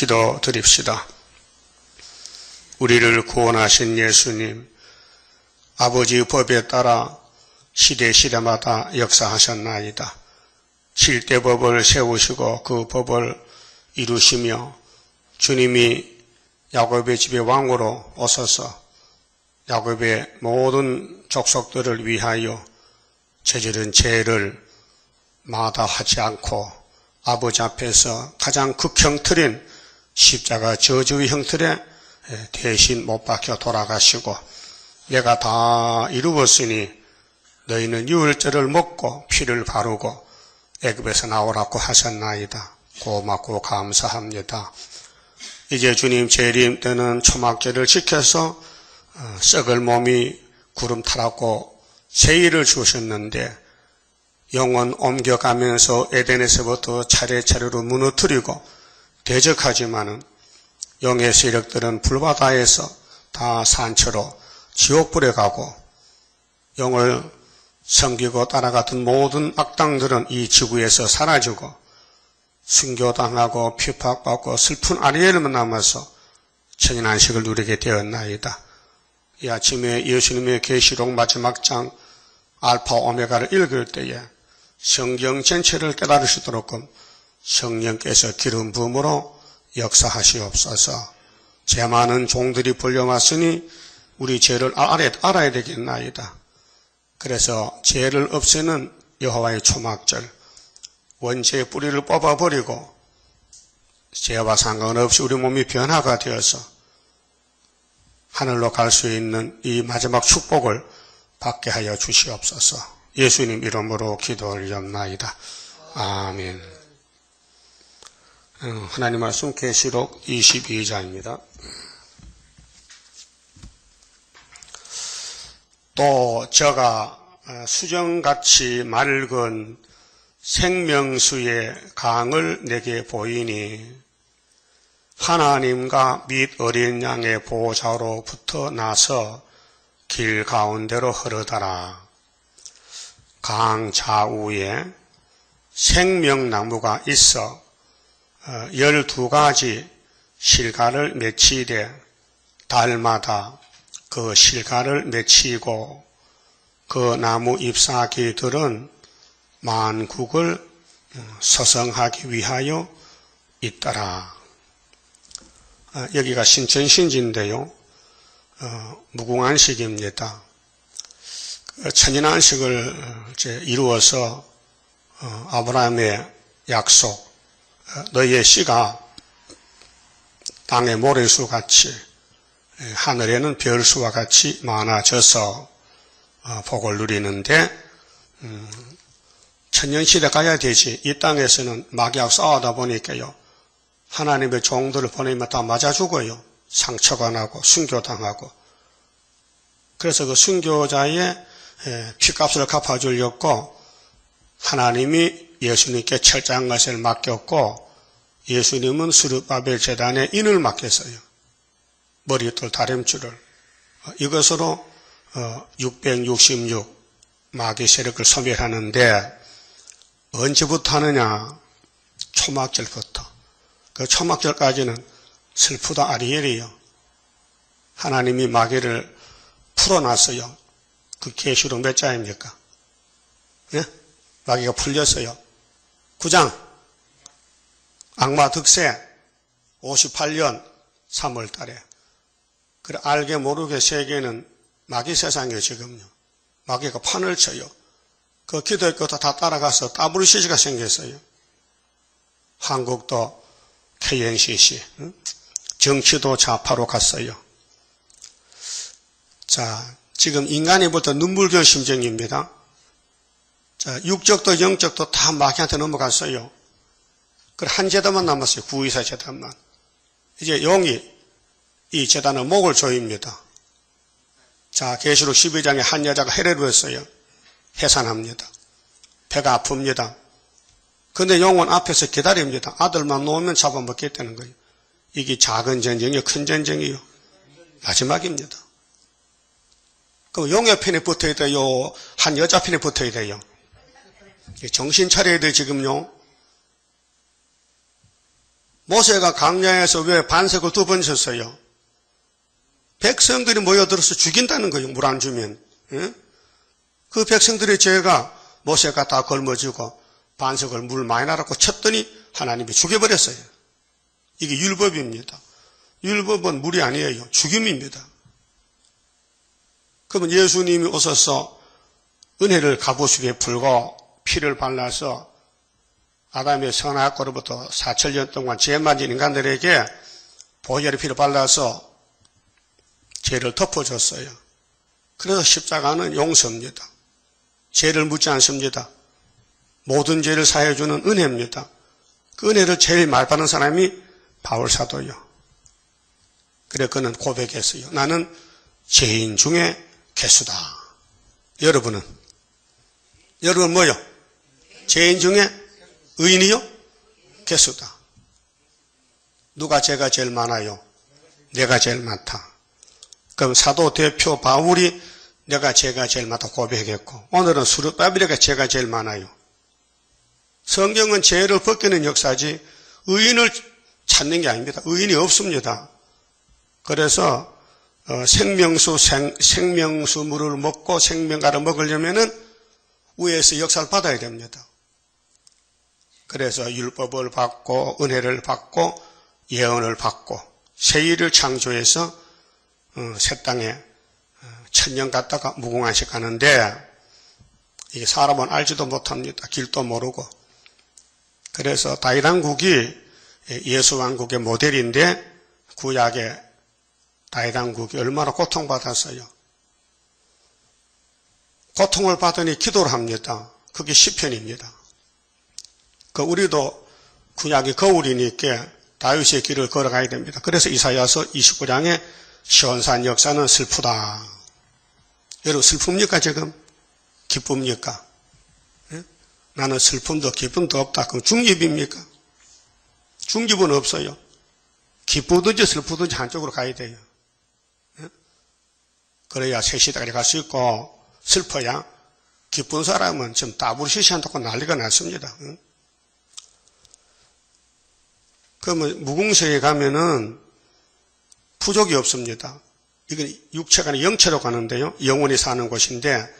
기도드립시다. 우리를 구원하신 예수님, 아버지의 법에 따라 시대마다 역사하셨나이다. 7대 법을 세우시고 그 법을 이루시며 주님이 야곱의 집의 왕으로 오셔서 야곱의 모든 족속들을 위하여 저지른 죄를 마다하지 않고 아버지 앞에서 가장 극형틀인 십자가 저주의 형틀에 대신 못 박혀 돌아가시고 내가 다 이루었으니 너희는 유월절을 먹고 피를 바르고 애굽에서 나오라고 하셨나이다. 고맙고 감사합니다. 이제 주님 재림 때는 초막절을 지켜서 썩을 몸이 구름 타라고 세일을 주셨는데 영원 옮겨가면서 에덴에서부터 차례차례로 무너뜨리고 대적하지만은 영의 세력들은 불바다에서 다 산처로 지옥불에 가고 영을 섬기고 따라갔던 모든 악당들은 이 지구에서 사라지고 순교당하고 핍박받고 슬픈 아리엘만 남아서 천연안식을 누리게 되었나이다. 이 아침에 예수님의 계시록 마지막 장 알파 오메가를 읽을 때에 성경 전체를 깨달으시도록 성령께서 기름 부음으로 역사하시옵소서. 죄 많은 종들이 불려왔으니 우리 죄를 알아야 되겠나이다. 그래서 죄를 없애는 여호와의 초막절, 원죄의 뿌리를 뽑아버리고 죄와 상관없이 우리 몸이 변화가 되어서 하늘로 갈 수 있는 이 마지막 축복을 받게 하여 주시옵소서. 예수님 이름으로 기도 올렸나이다. 아멘. 하나님 말씀 계시록 22장입니다. 또 저가 수정같이 맑은 생명수의 강을 내게 보이니 하나님과 및 어린 양의 보호자로부터 나서 길 가운데로 흐르더라. 강 좌우에 생명나무가 있어 12가지 실과를 맺히되 달마다 그 실과를 맺히고 그 나무 잎사귀들은 만국을 서성하기 위하여 있더라. 여기가 신천신지인데요. 무궁안식입니다. 천인안식을 이루어서 아브라함의 약속, 너희의 씨가 땅의 모래수같이 하늘에는 별수와 같이 많아져서 복을 누리는데 천년시대 가야 되지. 이 땅에서는 마귀하고 싸우다 보니까요. 하나님의 종들을 보내면 다 맞아 죽어요. 상처가 나고 순교당하고. 그래서 그 순교자의 피값을 갚아주려고 하나님이 예수님께 철저한 것을 맡겼고 예수님은 스룹바벨 제단에 인을 맡겼어요. 머리털 다림줄을. 이것으로 666 마귀 세력을 소멸하는데 언제부터 하느냐? 초막절부터. 그 초막절까지는 슬프다 아리엘이요. 하나님이 마귀를 풀어놨어요. 그 계시록 몇 장입니까? 네? 마귀가 풀렸어요. 9장. 악마 득세 58년 3월 달에. 그래 알게 모르게 세계는 마귀 세상이에요 지금요. 마귀가 판을 쳐요. 그 기도의 것도 다 따라가서 WCC가 생겼어요. 한국도 KNCC, 정치도 좌파로 갔어요. 자, 지금 인간이부터 눈물겨울 심정입니다. 자, 육적도 영적도 다 마귀한테 넘어갔어요. 그 한 재단만 남았어요. 구의사 재단만. 이제 영이 이 재단의 목을 조입니다. 자, 계시록 12장에 한 여자가 해례를 했어요. 해산합니다. 배가 아픕니다. 근데 영혼 앞에서 기다립니다. 아들만 놓으면 잡아먹겠다는 거예요. 이게 작은 전쟁이요, 큰 전쟁이요. 마지막입니다. 그럼 용의 편에 붙어야 돼요? 한 여자 편에 붙어야 돼요? 정신 차려야 돼, 지금요. 모세가 광야에서 왜 반석을 2번 쳤어요? 백성들이 모여들어서 죽인다는 거예요. 물 안 주면. 예? 그 백성들의 죄가 모세가 다 걸머지고 반석을 물 많이 나라고 쳤더니 하나님이 죽여버렸어요. 이게 율법입니다. 율법은 물이 아니에요. 죽임입니다. 그러면 예수님이 오셔서 은혜를 갑옷 위에 풀고 피를 발라서 아담의 선악과로부터 4천년 동안 죄 만진 인간들에게 보혈의 피를 발라서 죄를 덮어줬어요. 그래서 십자가는 용서입니다. 죄를 묻지 않습니다. 모든 죄를 사해주는 은혜입니다. 그 은혜를 제일 많이 받는 사람이 바울사도요. 그래 그는 고백했어요. 나는 죄인 중에 괴수다. 여러분은 뭐요? 죄인 중에 의인이요? 괴수다. 누가 죄가 제일 많아요? 내가 제일 많다. 그럼 사도 대표 바울이 내가 죄가 제일 많다 고백했고, 오늘은 수르바벨에게 죄가 제일 많아요. 성경은 죄를 벗기는 역사지 의인을 찾는 게 아닙니다. 의인이 없습니다. 그래서 생명수 물을 먹고 생명가를 먹으려면은 위에서 역사를 받아야 됩니다. 그래서 율법을 받고 은혜를 받고 예언을 받고 세일을 창조해서 새 땅에 천년 갔다가 무궁화식 가는데 이게 사람은 알지도 못합니다. 길도 모르고. 그래서 다윗 왕국이 예수 왕국의 모델인데 구약의 다윗 왕국이 얼마나 고통받았어요. 고통을 받으니 기도를 합니다. 그게 시편입니다. 우리도 구약이 거울이니까 다윗의 길을 걸어가야 됩니다. 그래서 이사야서 29장에 시온산 역사는 슬프다. 여러분 슬픕니까 지금? 기쁩니까? 예? 나는 슬픔도 기쁨도 없다. 그럼 중립입니까? 중립은 없어요. 기쁘든지 슬프든지 한쪽으로 가야 돼요. 예? 그래야 새 시대까지 갈 수 있고 슬퍼야 기쁜 사람은 지금 따부르시시한다고 난리가 났습니다. 예? 그러면 무궁세에 가면은 부족이 없습니다. 이건 육체가 아니라 영체로 가는데요. 영원히 사는 곳인데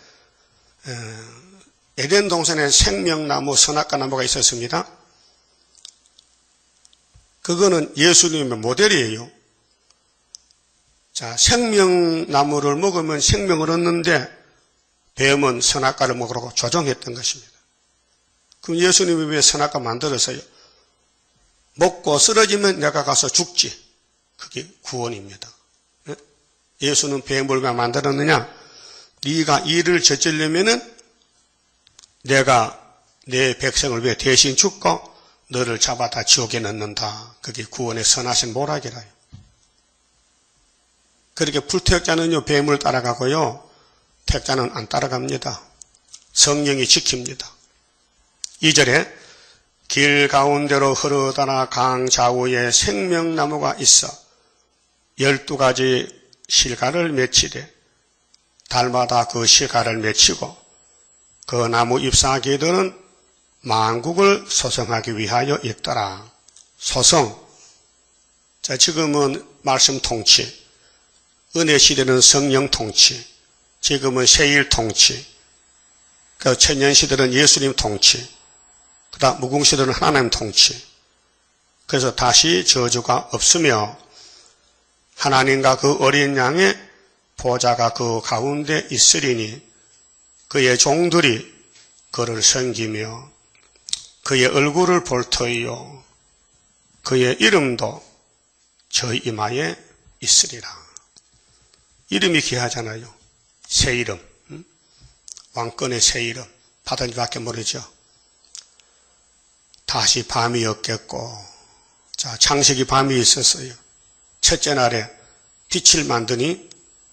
에덴 동산에 생명나무, 선악과 나무가 있었습니다. 그거는 예수님의 모델이에요. 자, 생명나무를 먹으면 생명을 얻는데 뱀은 선악과를 먹으라고 조종했던 것입니다. 그럼 예수님이 왜 선악과 만들었어요? 먹고 쓰러지면 내가 가서 죽지. 그게 구원입니다. 예수는 뱀을 왜 만들었느냐? 네가 일을 저지르면은 내가 내 백성을 위해 대신 죽고 너를 잡아다 지옥에 넣는다. 그게 구원의 선하신 모락이라요. 그렇게 불택자는요 뱀을 따라가고요 택자는 안 따라갑니다. 성령이 지킵니다. 2절에 길 가운데로 흐르다나 강 좌우에 생명나무가 있어 12가지 실과를 맺히되 달마다 그 실과를 맺히고 그 나무 잎사귀들은 만국을 소성하기 위하여 있더라. 소성. 자, 지금은 말씀 통치. 은혜 시대는 성령 통치. 지금은 세일 통치. 그 천년 시대는 예수님 통치. 그다음 무궁 시대는 하나님 통치. 그래서 다시 저주가 없으며 하나님과 그 어린 양의 보좌가 그 가운데 있으리니 그의 종들이 그를 섬기며 그의 얼굴을 볼 터이요 그의 이름도 저 이마에 있으리라. 이름이 귀하잖아요. 새 이름. 왕권의 새 이름. 받은 이밖에 모르죠. 다시 밤이 없겠고, 자, 창세기 밤이 있었어요. 첫째 날에 빛을 만드니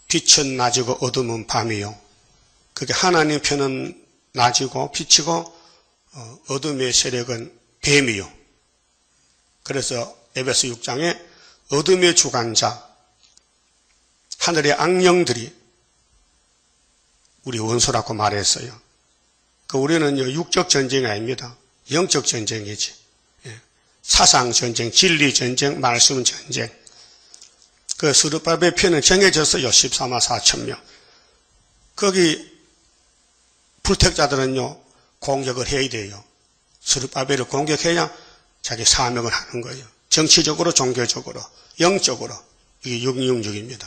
빛은 낮이고 어둠은 밤이요. 그게 하나님 편은 낮이고 빛이고 어둠의 세력은 뱀이요. 그래서 에베소 6장에 어둠의 주관자, 하늘의 악령들이 우리 원수라고 말했어요. 우리는 육적 전쟁이 아닙니다. 영적 전쟁이지. 사상전쟁, 진리전쟁, 말씀전쟁. 그 스룹바벨 편은 정해졌어요. 14만 4천 명. 거기 불택자들은요, 공격을 해야 돼요. 스룹바벨을 공격해야 자기 사명을 하는 거예요. 정치적으로, 종교적으로, 영적으로. 이게 666입니다.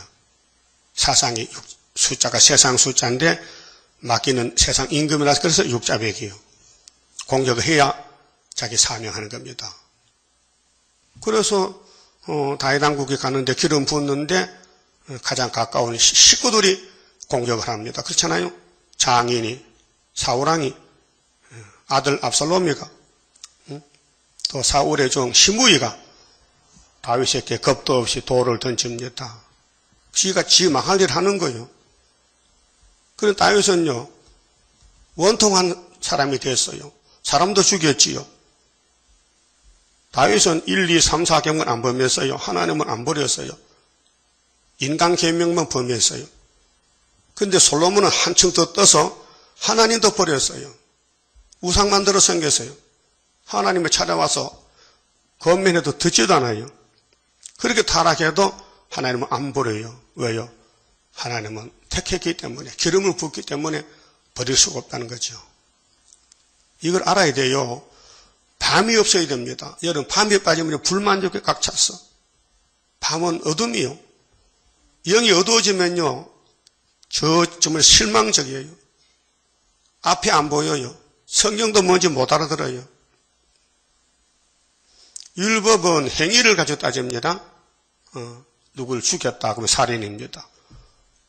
사상이 숫자가 세상 숫자인데 맡기는 세상 임금이라서 그래서 육자백이에요. 공격을 해야 자기 사명하는 겁니다. 그래서 다윗왕국에 가는데 기름 붓는데 가장 가까운 식구들이 공격을 합니다. 그렇잖아요. 장인이, 사울왕이, 아들 압살롬이가, 또 사울의 종 시므이가 다윗에게 겁도 없이 돌을 던집니다. 지가 지 망할 일 하는 거예요. 그런데 다윗은요, 원통한 사람이 됐어요. 사람도 죽였지요. 다윗은 1, 2, 3, 4경은 안 범했어요. 하나님은 안 버렸어요. 인간 계명만 범했어요. 그런데 솔로몬은 한층 더 떠서 하나님도 버렸어요. 우상 만들어 섬겼어요. 하나님을 찾아와서 건면해도 듣지도 않아요. 그렇게 타락해도 하나님은 안 버려요. 왜요? 하나님은 택했기 때문에, 기름을 붓기 때문에 버릴 수가 없다는 거죠. 이걸 알아야 돼요. 밤이 없어야 됩니다. 여러분, 밤이 빠지면 불만족에 꽉 찼어. 밤은 어둠이요. 영이 어두워지면요, 정말 실망적이에요. 앞이 안 보여요. 성경도 뭔지 못 알아들어요. 율법은 행위를 가지고 따집니다. 누굴 죽였다 그러면 살인입니다.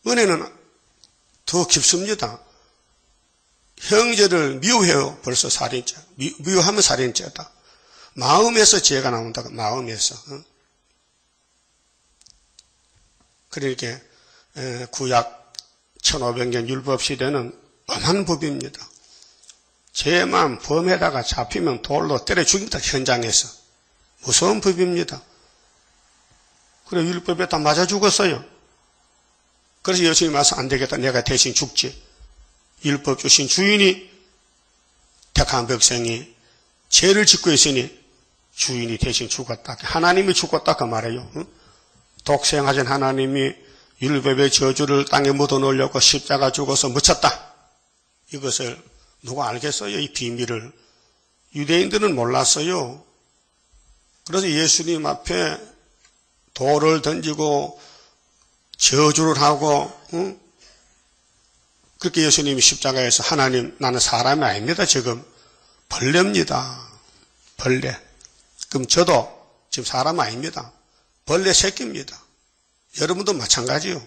은혜는 더 깊습니다. 형제를 미워해요. 벌써 살인죄. 미워하면 살인죄다. 마음에서 죄가 나온다. 마음에서. 그러니까 구약 1500년 율법 시대는 엄한 법입니다. 죄만 범에다가 잡히면 돌로 때려 죽입니다. 현장에서. 무서운 법입니다. 그래 율법에 다 맞아 죽었어요. 그래서 예수님이 와서 안 되겠다. 내가 대신 죽지. 율법 주신 주인이 택한 백성이 죄를 짓고 있으니 주인이 대신 죽었다. 하나님이 죽었다 그 말이에요. 독생하신 하나님이 율법의 저주를 땅에 묻어놓으려고 십자가 죽어서 묻혔다. 이것을 누가 알겠어요? 이 비밀을. 유대인들은 몰랐어요. 그래서 예수님 앞에 돌을 던지고 저주를 하고 그렇게 예수님이 십자가에서 하나님 나는 사람이 아닙니다. 지금 벌레입니다. 벌레. 그럼 저도 지금 사람 아닙니다. 벌레 새끼입니다. 여러분도 마찬가지요.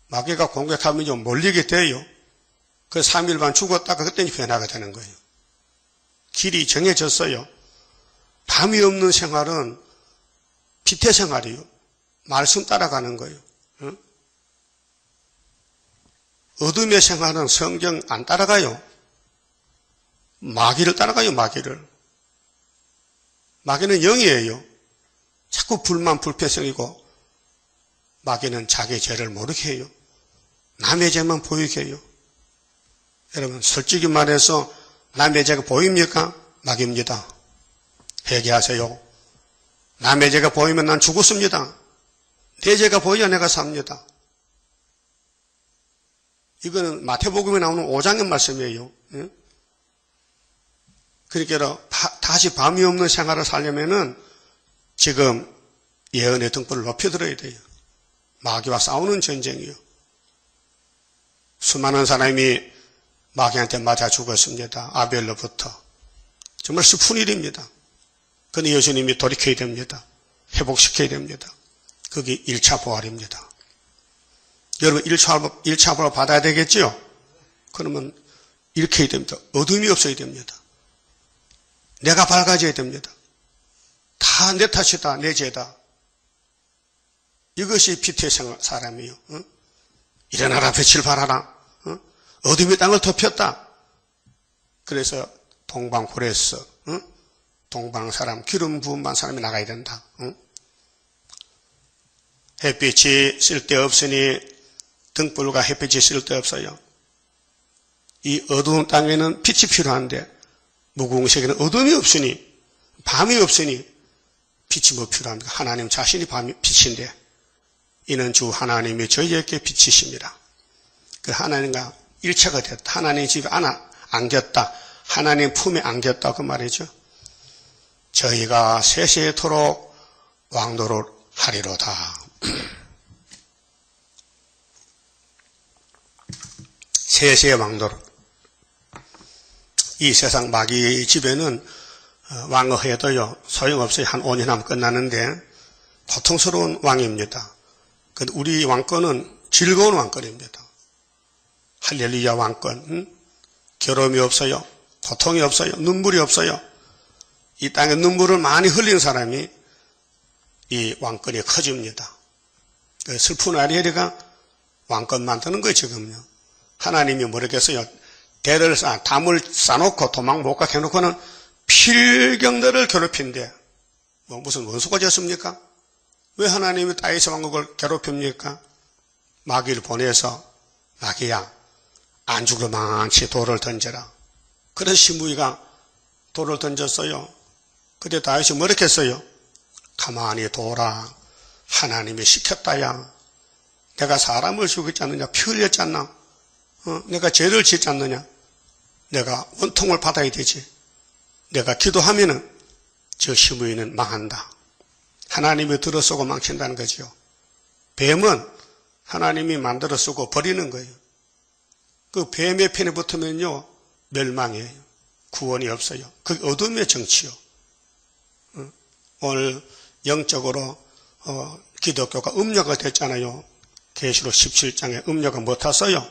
마귀가 공격하면 좀 몰리게 돼요. 그 3일 반 죽었다가 그때는 변화가 되는 거예요. 길이 정해졌어요. 밤이 없는 생활은 피태 생활이요. 말씀 따라가는 거예요. 어둠의 생활은 성경 안 따라가요. 마귀를 따라가요. 마귀를. 마귀는 영이에요. 자꾸 불만 불평성이고 마귀는 자기 죄를 모르게 해요. 남의 죄만 보이게 해요. 여러분 솔직히 말해서 남의 죄가 보입니까? 마귀입니다. 회개하세요. 남의 죄가 보이면 난 죽었습니다. 내 죄가 보여야 내가 삽니다. 이거는 마태복음에 나오는 5장의 말씀이에요. 그러니까 다시 밤이 없는 생활을 살려면은 지금 예언의 등불을 높여들어야 돼요. 마귀와 싸우는 전쟁이요. 수많은 사람이 마귀한테 맞아 죽었습니다. 아벨로부터. 정말 슬픈 일입니다. 그런데 예수님이 돌이켜야 됩니다. 회복시켜야 됩니다. 그게 1차 부활입니다. 여러분 1차 부활 받아야 되겠지요? 그러면 이렇게 해야 됩니다. 어둠이 없어야 됩니다. 내가 밝아져야 됩니다. 다 내 탓이다. 내 죄다. 이것이 피트의 사람이요. 일어나라 빛을 발하라. 어둠이 땅을 덮였다. 그래서 동방호레스 동방 사람 기름 부음 받은 사람이 나가야 된다. 햇빛이 쓸데없으니 등불과 햇빛이 쓸데없어요. 이 어두운 땅에는 빛이 필요한데 무궁색에는 어둠이 없으니 밤이 없으니 빛이 뭐 필요합니까? 하나님 자신이 빛인데 이는 주 하나님이 저희에게 빛이십니다. 그 하나님과 일체가 됐다. 하나님 집에 안겼다. 하나님 품에 안겼다. 그 말이죠. 저희가 세세토록 왕노릇 하리로다. 세세의 왕노릇. 이 세상 마귀 집에는 왕어해도요 소용없어요. 한 5년 하면 끝나는데 고통스러운 왕입니다. 우리 왕권은 즐거운 왕권입니다. 할렐루야 왕권. 괴로움이 없어요. 고통이 없어요. 눈물이 없어요. 이 땅에 눈물을 많이 흘린 사람이 이 왕권이 커집니다. 슬픈 아리엘이가 왕권 만드는 거예요, 지금요. 하나님이 모르겠어요. 담을 싸놓고 도망 못 가게 해놓고는 필경들을 괴롭힌대. 무슨 원수가 졌습니까? 왜 하나님이 다윗의 왕국을 괴롭힙니까? 마귀를 보내서 마귀야 안죽으로 많지 돌을 던져라. 그래서 시므이가 돌을 던졌어요. 그때 다윗이 뭐라고 했어요? 가만히 둬라. 하나님이 시켰다야. 내가 사람을 죽였지 않느냐? 피 흘렸지 않나? 내가 죄를 짓지 않느냐? 내가 원통을 받아야 되지. 내가 기도하면은 저 시므이는 망한다. 하나님이 들어 쓰고 망친다는 거죠. 뱀은 하나님이 만들어 쓰고 버리는 거예요. 그 뱀의 편에 붙으면요 멸망이에요. 구원이 없어요. 그게 어둠의 정치요. 오늘 영적으로 기독교가 음료가 됐잖아요. 계시록 17장에 음료가 뭐 탔어요?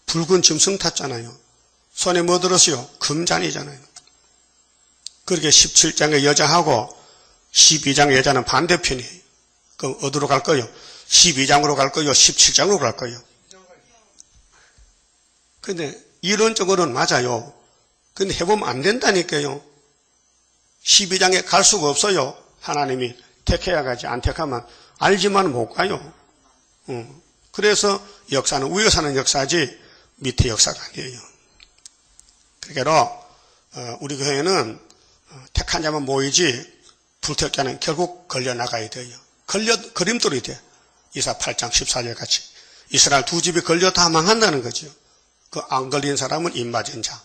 붉은 짐승 탔잖아요. 손에 뭐 들었어요? 금잔이잖아요. 그렇게 17장의 여자하고 12장 여자는 반대편이에요. 그럼 어디로 갈 거예요? 12장으로 갈 거예요? 17장으로 갈 거예요? 근데 이론적으로는 맞아요. 근데 해보면 안 된다니까요. 12장에 갈 수가 없어요. 하나님이 택해야 가지. 안 택하면 알지만 못 가요. 그래서 역사는 위에 사는 역사지 밑에 역사가 아니에요. 그러므로 우리 교회는 택한 자만 모이지 불택자는 결국 걸려나가야 돼요. 걸림돌이 돼. 이사 8장 14절 같이. 이스라엘 두 집이 걸려 다 망한다는 거죠. 그 안 걸린 사람은 입맞은 자.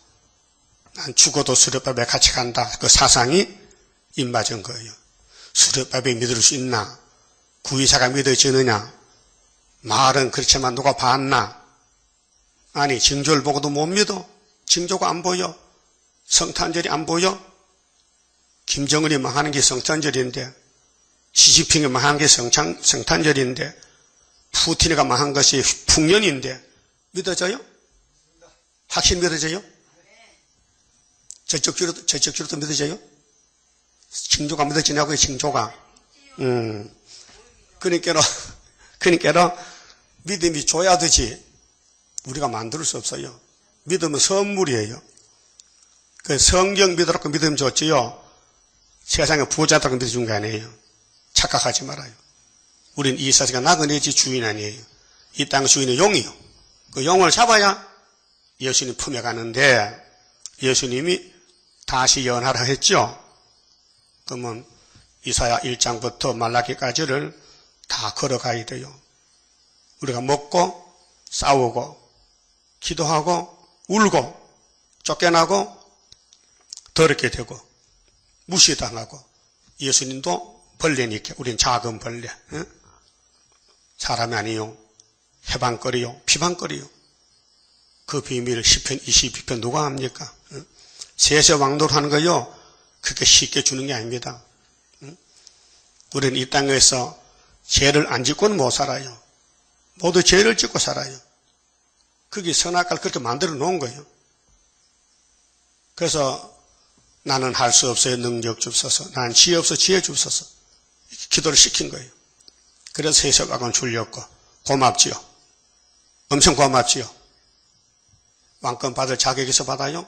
난 죽어도 수렵밥에 같이 간다. 그 사상이 입맞은 거예요. 수렵밥에 믿을 수 있나? 구의사가 믿어지느냐? 말은 그렇지만 누가 봤나? 아니 징조를 보고도 못 믿어. 징조가 안 보여. 성탄절이 안 보여. 김정은이 망하는 게 성탄절인데, 시진핑이 망한 게 성탄절인데, 푸틴이가 망한 것이 풍년인데 믿어져요? 확실히 믿어져요? 저쪽 귀로도 믿어져요? 징조가 믿어지냐고요, 징조가. 그러니까 믿음이 줘야 되지 우리가 만들 수 없어요. 믿음은 선물이에요. 그 성경 믿으라고 믿음 줬지요. 세상에 부자다고 믿어준 게 아니에요. 착각하지 말아요. 우린 이 세상에 나그네지 주인 아니에요. 이 땅 주인은 용이요. 그 용을 잡아야 예수님 품에 가는데 예수님이 다시 연하라 했죠. 그러면 이사야 1장부터 말라기까지를 다 걸어가야 돼요. 우리가 먹고 싸우고 기도하고 울고 쫓겨나고 더럽게 되고 무시당하고 예수님도 벌레니까 우린 작은 벌레. 응? 사람이 아니요. 해방거리요. 비방거리요. 그 비밀 10편 22편 누가 합니까? 응? 세세왕노릇 하는 거요. 그렇게 쉽게 주는 게 아닙니다. 응? 우리는 이 땅에서 죄를 안 짓고는 못 살아요. 모두 죄를 짓고 살아요. 그게 선악과를 그렇게 만들어 놓은 거예요. 그래서 나는 할 수 없어요. 능력 주소서. 나는 지혜 없어. 지혜 주소서. 기도를 시킨 거예요. 그래서 세세왕은 줄렸고 고맙지요. 엄청 고맙지요. 왕권 받을 자격에서 받아요?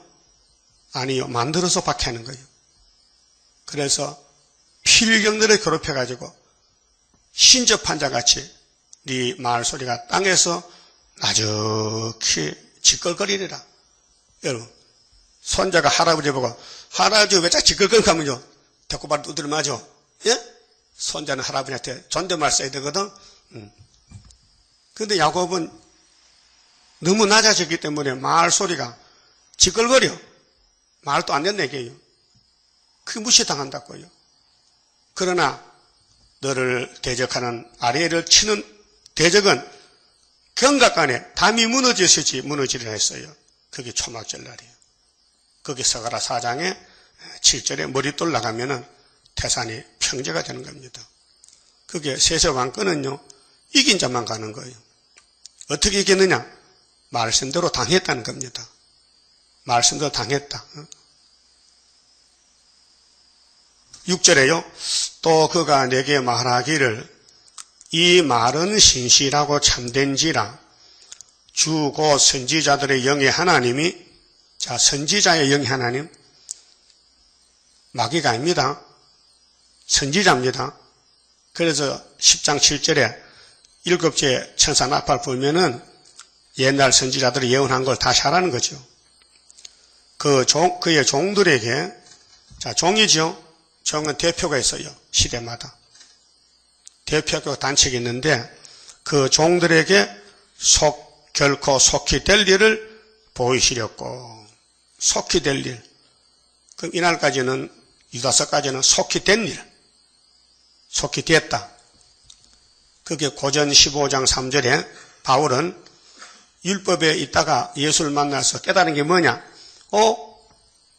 아니요. 만들어서 받게 하는 거예요. 그래서 필경들을 괴롭혀가지고 신접한 자같이 네 말소리가 땅에서 나죽히 지껄거리리라. 여러분 손자가 할아버지 보고 할아버지 왜 자꾸 지껄거리면요 데리고 바로 두드려 맞아. 예? 손자는 할아버지한테 존댓말 써야 되거든. 근데 야곱은 너무 낮아졌기 때문에 말 소리가 지끌거려. 말도 안 된다 얘기예요. 그게 무시당한다고요. 그러나 너를 대적하는 아리엘을 치는 대적은 경각간에 담이 무너졌을지 무너지리라 했어요. 그게 초막절날이에요. 거기 서가라 4장에 7절에 머릿돌 나가면은 태산이 평제가 되는 겁니다. 그게 세세왕권은요, 이긴 자만 가는 거예요. 어떻게 이겼느냐? 말씀대로 당했다는 겁니다. 말씀대로 당했다. 6절에요. 또 그가 내게 말하기를 이 말은 신실하고 참된지라 주 곧 선지자들의 영의 하나님이, 자, 선지자의 영의 하나님, 마귀가 아닙니다. 선지자입니다. 그래서 10장 7절에 7째 천사 나팔 불면은 옛날 선지자들이 예언한 걸 다시 하라는 거죠. 그의 종들에게, 자, 종이죠. 종은 대표가 있어요. 시대마다. 대표가 단체가 있는데 그 종들에게 결코 속히 될 일을 보이시렸고, 속히 될 일. 그럼 이날까지는, 유다서까지는 속히 된 일. 속히 됐다. 그게 고전 15장 3절에 바울은 율법에 있다가 예수를 만나서 깨달은 게 뭐냐?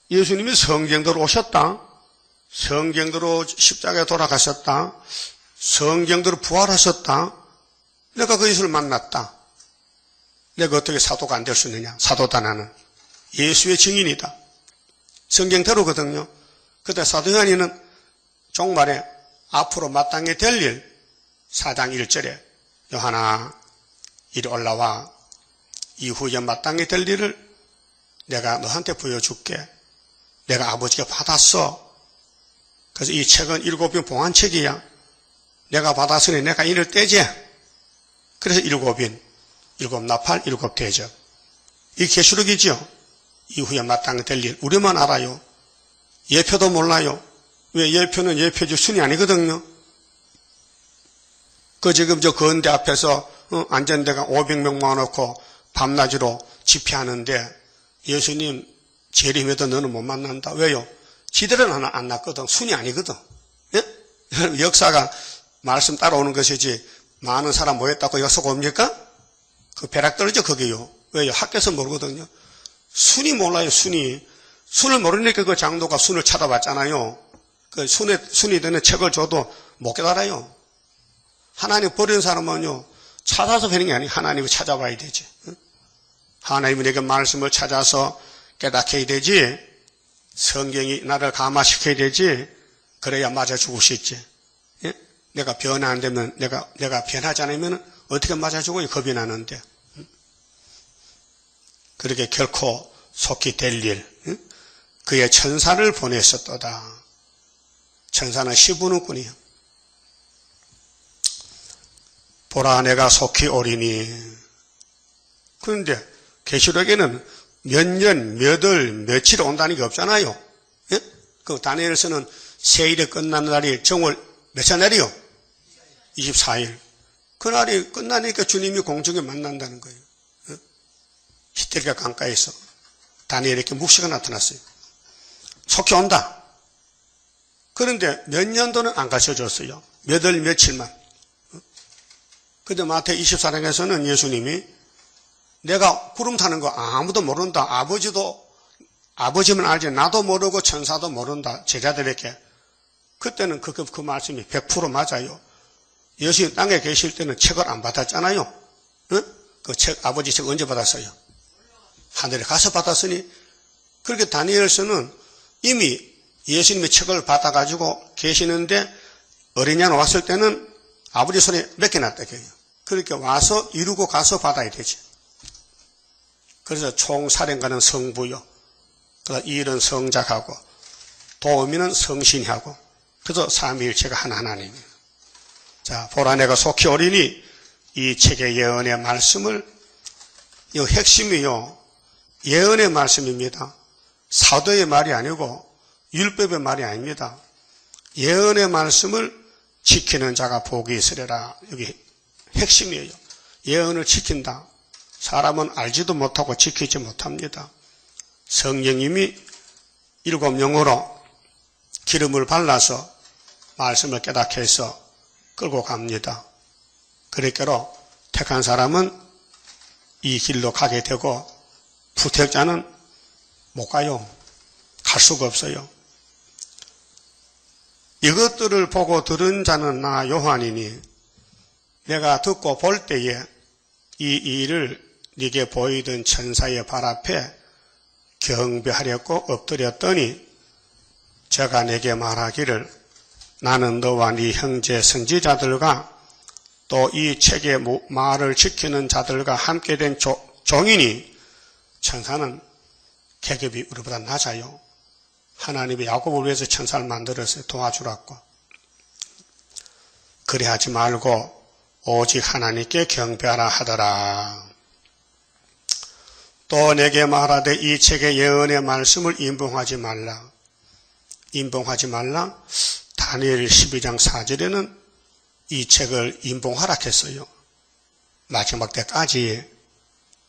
예수님이 성경대로 오셨다. 성경대로 십자가에 돌아가셨다. 성경대로 부활하셨다. 내가 그 예수를 만났다. 내가 어떻게 사도가 안 될 수 있느냐? 사도다 나는. 예수의 증인이다. 성경대로거든요. 그때 사도 요한이는 종말에 앞으로 마땅히 될 일, 4장 1절에 요한아 이리 올라와 이후에 마땅히 될 일을 내가 너한테 보여줄게. 내가 아버지가 받았어. 그래서 이 책은 7인 봉안책이야. 내가 받았으니 내가 이를 떼지. 그래서 7인, 7나팔, 7대접. 이 계시록이죠. 이후에 마땅히 될 일. 우리만 알아요. 예표도 몰라요. 왜? 예표는 예표지 순이 아니거든요. 지금 건대 앞에서 안전대가 500명 모아놓고 밤낮으로 집회하는데 예수님 재림에도 너는 못 만난다. 왜요? 지들은 하나 안 났거든. 순이 아니거든. 예? 역사가 말씀 따라오는 것이지 많은 사람 모였다고 역사가 옵니까? 그 벼락 떨어져 거기요. 왜요? 학교에서 모르거든요. 순이 몰라요. 순이. 순을 모르니까 그 장로가 순을 찾아봤잖아요. 그 순이 되는 책을 줘도 못 깨달아요. 하나님 버리는 사람은요, 찾아서 되는 게 아니에요. 하나님을 찾아봐야 되지. 하나님이 내게 말씀을 찾아서 깨닫게 해야 되지. 성경이 나를 감화시켜야 되지. 그래야 맞아 죽을 수 있지. 예? 내가 변화 안 되면, 내가 변하지 않으면 어떻게 맞아 죽어요? 겁이 나는데. 그렇게 결코 속히 될 일. 그의 천사를 보냈었도다. 천사는 시부는꾼이요. 보라 내가 속히 오리니. 그런데 계시록에는 몇 년, 몇 월, 며칠 온다는 게 없잖아요. 예? 그 다니엘서는 세일에 끝나는 날이 정월 몇째 날이요? 24일. 그날이 끝나니까 주님이 공중에 만난다는 거예요. 예? 히틀리가 강가에서 다니엘에게 묵시가 나타났어요. 속히 온다. 그런데 몇 년도는 안 가르쳐줬어요. 몇 월, 며칠만. 근데 마태 24장에서는 예수님이 내가 구름 타는 거 아무도 모른다. 아버지만 알지 나도 모르고 천사도 모른다. 제자들에게. 그때는 그 말씀이 100% 맞아요. 예수님 땅에 계실 때는 책을 안 받았잖아요. 응? 그 책, 아버지 책 언제 받았어요? 하늘에 가서 받았으니. 그렇게 다니엘서는 이미 예수님의 책을 받아가지고 계시는데 어린 양 왔을 때는 아버지 손에 맡겨놨다. 그렇게 와서 이루고 가서 받아야 되지. 그래서 총사령관은 성부요. 그래서 일은 성작하고 도우미는 성신이 하고 그래서 삼위일체가 하나님이에요. 자, 보라 내가 속히 오리니 이 책의 예언의 말씀을 이 핵심이요. 예언의 말씀입니다. 사도의 말이 아니고 율법의 말이 아닙니다. 예언의 말씀을 지키는 자가 복이 있으리라. 여기 핵심이에요. 예언을 지킨다. 사람은 알지도 못하고 지키지 못합니다. 성령님이 7영으로 기름을 발라서 말씀을 깨닫게 해서 끌고 갑니다. 그러므로 택한 사람은 이 길로 가게 되고 부택자는 못 가요. 갈 수가 없어요. 이것들을 보고 들은 자는 나 요한이니 내가 듣고 볼 때에 이 일을 네게 보이던 천사의 발 앞에 경배하려고 엎드렸더니 저가 내게 말하기를 나는 너와 네 형제 선지자들과 또 이 책의 말을 지키는 자들과 함께 된 종이니 천사는 계급이 우리보다 낮아요. 하나님이 야곱을 위해서 천사를 만들어서 도와주라고. 그래 하지 말고 오직 하나님께 경배하라 하더라. 또 내게 말하되 이 책의 예언의 말씀을 임봉하지 말라. 임봉하지 말라. 다니엘 12장 4절에는 이 책을 임봉하라 했어요. 마지막 때까지.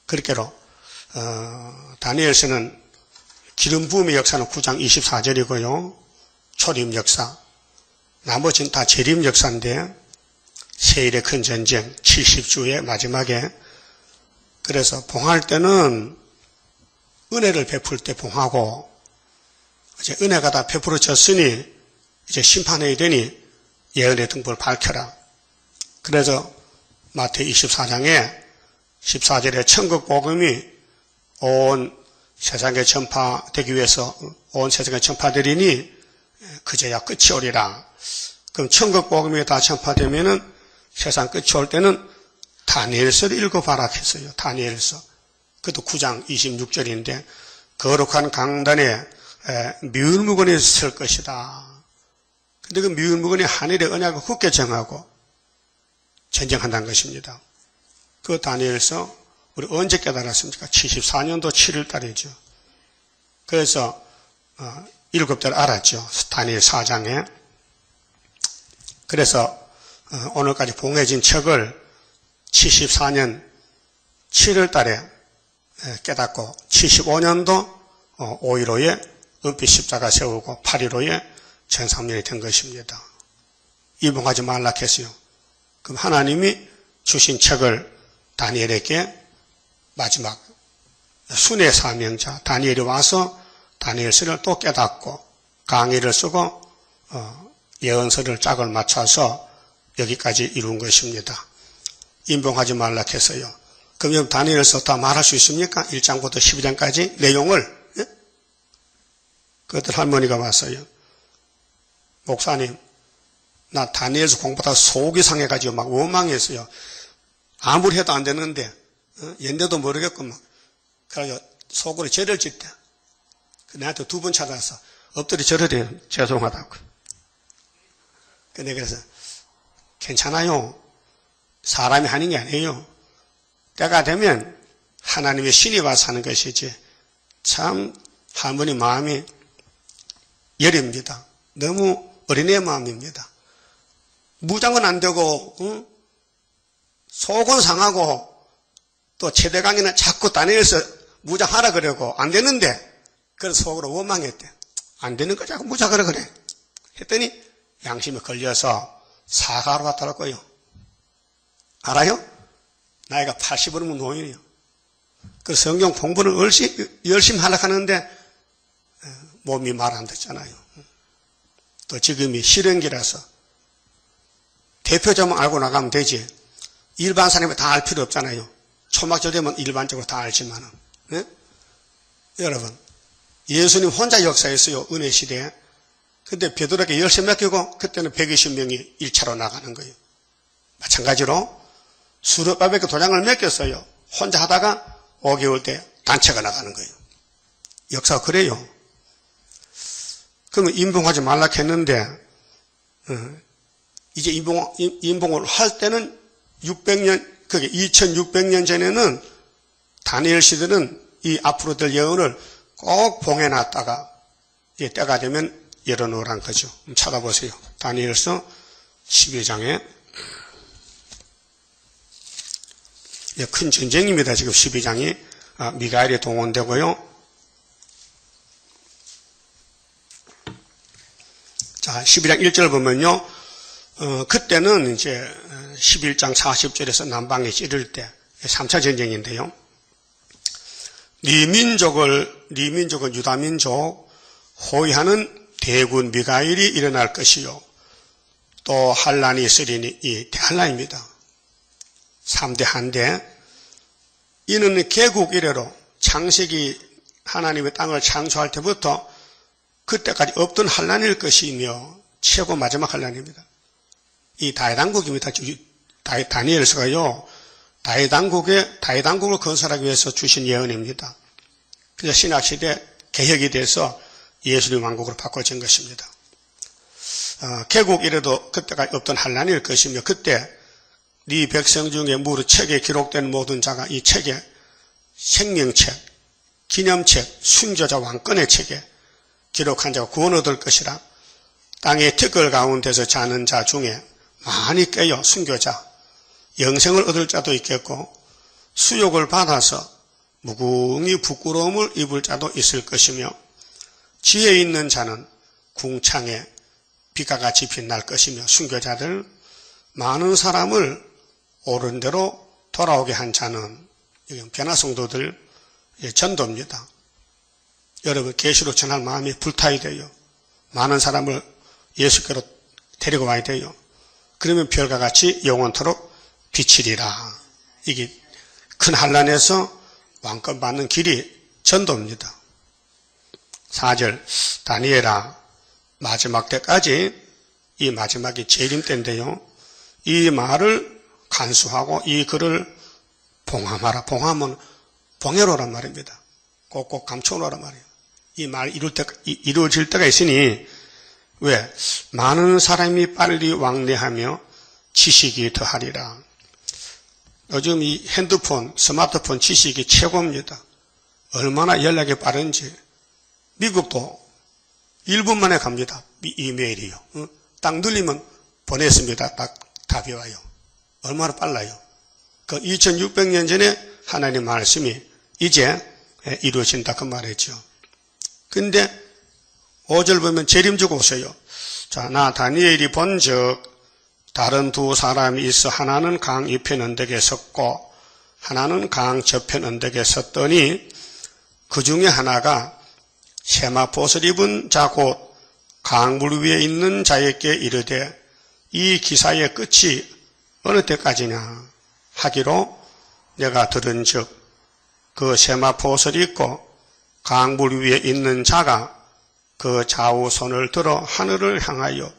그렇게로 다니엘서는 기름 부음의 역사는 9장 24절이고요. 초림 역사. 나머지는 다 재림 역사인데 세일의 큰 전쟁 70주의 마지막에 그래서 봉할 때는 은혜를 베풀 때 봉하고 이제 은혜가 다 베풀어졌으니 이제 심판해야 되니 예언의 등불을 밝혀라. 그래서 마태복음 24장에 14절에 천국 복음이 온 세상에 전파되기 위해서 온 세상에 전파되리니 그제야 끝이 오리라. 그럼 천국 복음이 다 전파되면은 세상 끝이 올 때는 다니엘서를 읽어봐라 했어요. 다니엘서. 그것도 9장 26절인데 거룩한 강단에 미울무건이 설 것이다. 근데 그 미울무건이 하늘의 언약을 굳게 정하고 전쟁한다는 것입니다. 그 다니엘서 우리 언제 깨달았습니까? 74년도 7월 달이죠. 그래서 7달 알았죠. 다니엘 4장에. 그래서 오늘까지 봉해진 척을 74년 7월 달에 깨닫고 75년도 5.15에 은빛 십자가 세우고 8.15에 전삼년이 된 것입니다. 이봉하지 말라 했어요. 그럼 하나님이 주신 책을 다니엘에게 마지막 순회 사명자 다니엘이 와서 다니엘서를 또 깨닫고 강의를 쓰고 예언서를 짝을 맞춰서 여기까지 이룬 것입니다. 임봉하지 말라 했어요. 그럼 여기 다니엘서 다 말할 수 있습니까? 1장부터 12장까지 내용을. 예? 그것들 할머니가 왔어요. 목사님, 나 다니엘서 공부하다가 속이 상해가지고 막 원망했어요. 아무리 해도 안 되는데 연대도 모르겠고 막 그래가지고 속으로 죄를 짓대. 나한테 2번 찾아서 엎드려 절하래요. 죄송하다고. 근데 그래서 괜찮아요. 사람이 하는 게 아니에요. 때가 되면 하나님의 신이 와서 하는 것이지. 참 할머니 마음이 여립니다. 너무 어린애 마음입니다. 무장은 안 되고 속은 상하고 또 최대 강의는 자꾸 다니엘서 무장하라 그러고 안 되는데 그래서 속으로 원망했대. 안 되는 거 자꾸 무장하라 그래. 했더니 양심에 걸려서 사과하러 왔더라고요. 알아요? 나이가 80이 넘은 노인이에요. 그 성경 공부를 열심히 하려고 하는데 몸이 말 안 듣잖아요. 또 지금이 실행기라서 대표자만 알고 나가면 되지. 일반 사람이 다 알 필요 없잖아요. 초막절 되면 일반적으로 다 알지만은. 네? 여러분, 예수님 혼자 역사했어요. 은혜 시대에. 근데 베드로에게 열쇠 맡기고 그때는 120명이 1차로 나가는 거예요. 마찬가지로 수르바벨에게 도장을 맡겼어요. 혼자 하다가 5개월 때 단체가 나가는 거예요. 역사가 그래요. 그러면 임봉하지 말라 했는데 이제 임봉을 할 때는 600년, 그게 2600년 전에는 다니엘 시대는 이 앞으로 될 예언을 꼭 봉해놨다가 이제 때가 되면 열어놓으란 거죠. 찾아보세요. 다니엘서 12장에 큰 전쟁입니다. 지금 12장이 미가엘이 동원되고요. 자, 12장 1절 보면요. 그때는 이제 11장 40절에서 남방에 찌를 때 3차 전쟁인데요. 네 민족은 유다민족 호위하는 대군 미가엘이 일어날 것이요. 또 한란이 있으리니 이 대한란입니다. 3대 한대. 이는 개국 이래로 창세기 하나님의 땅을 창조할 때부터 그때까지 없던 한란일 것이며 최고 마지막 한란입니다. 이 다윗왕국입니다. 다니엘서가요. 다윗왕국을 건설하기 위해서 주신 예언입니다. 그래서 신약시대 개혁이 돼서 예수님 왕국으로 바꿔진 것입니다. 개국 이래도 그때까지 없던 한란일 것이며 그때 네 백성 중에 무릇 책에 기록된 모든 자가 이 책에 생명책, 기념책, 순교자 왕권의 책에 기록한 자가 구원 얻을 것이라. 땅의 티끌 가운데서 자는 자 중에 많이 깨어 순교자, 영생을 얻을 자도 있겠고 수욕을 받아서 무궁히 부끄러움을 입을 자도 있을 것이며 지혜 있는 자는 궁창에 빛과 같이 빛날 것이며 순교자들 많은 사람을 옳은 대로 돌아오게 한 자는 변화성도들 전도입니다. 여러분 계시로 전할 마음이 불타야 돼요. 많은 사람을 예수께로 데리고 와야 돼요. 그러면 별과 같이 영원토록 비치리라. 이게 큰 환난에서 왕권 받는 길이 전도입니다. 4절 다니엘아 마지막 때까지 이 마지막이 재림 때인데요. 이 말을 간수하고 이 글을 봉함하라. 봉함은 봉해로란 말입니다. 꼭꼭 감춰놓으란 말이에요. 이 말 이루어질 때가 있으니 왜? 많은 사람이 빨리 왕래하며 지식이 더하리라. 요즘 이 핸드폰, 스마트폰 지식이 최고입니다. 얼마나 연락이 빠른지. 미국도 1분 만에 갑니다. 이메일이요. 딱 눌리면 보냈습니다. 딱 답이 와요. 얼마나 빨라요. 그 2600년 전에 하나님 말씀이 이제 이루어진다 그 말이죠. 근데 5절 보면 재림주고 오세요. 자, 나 다니엘이 본즉 다른 두 사람이 있어 하나는 강 이편 언덕에 섰고 하나는 강 저편 언덕에 섰더니 그 중에 하나가 세마포옷을 입은 자 곧 강물 위에 있는 자에게 이르되 이 기사의 끝이 어느 때까지냐 하기로 내가 들은즉 그 세마포옷을 입고 강물 위에 있는 자가 그 좌우 손을 들어 하늘을 향하여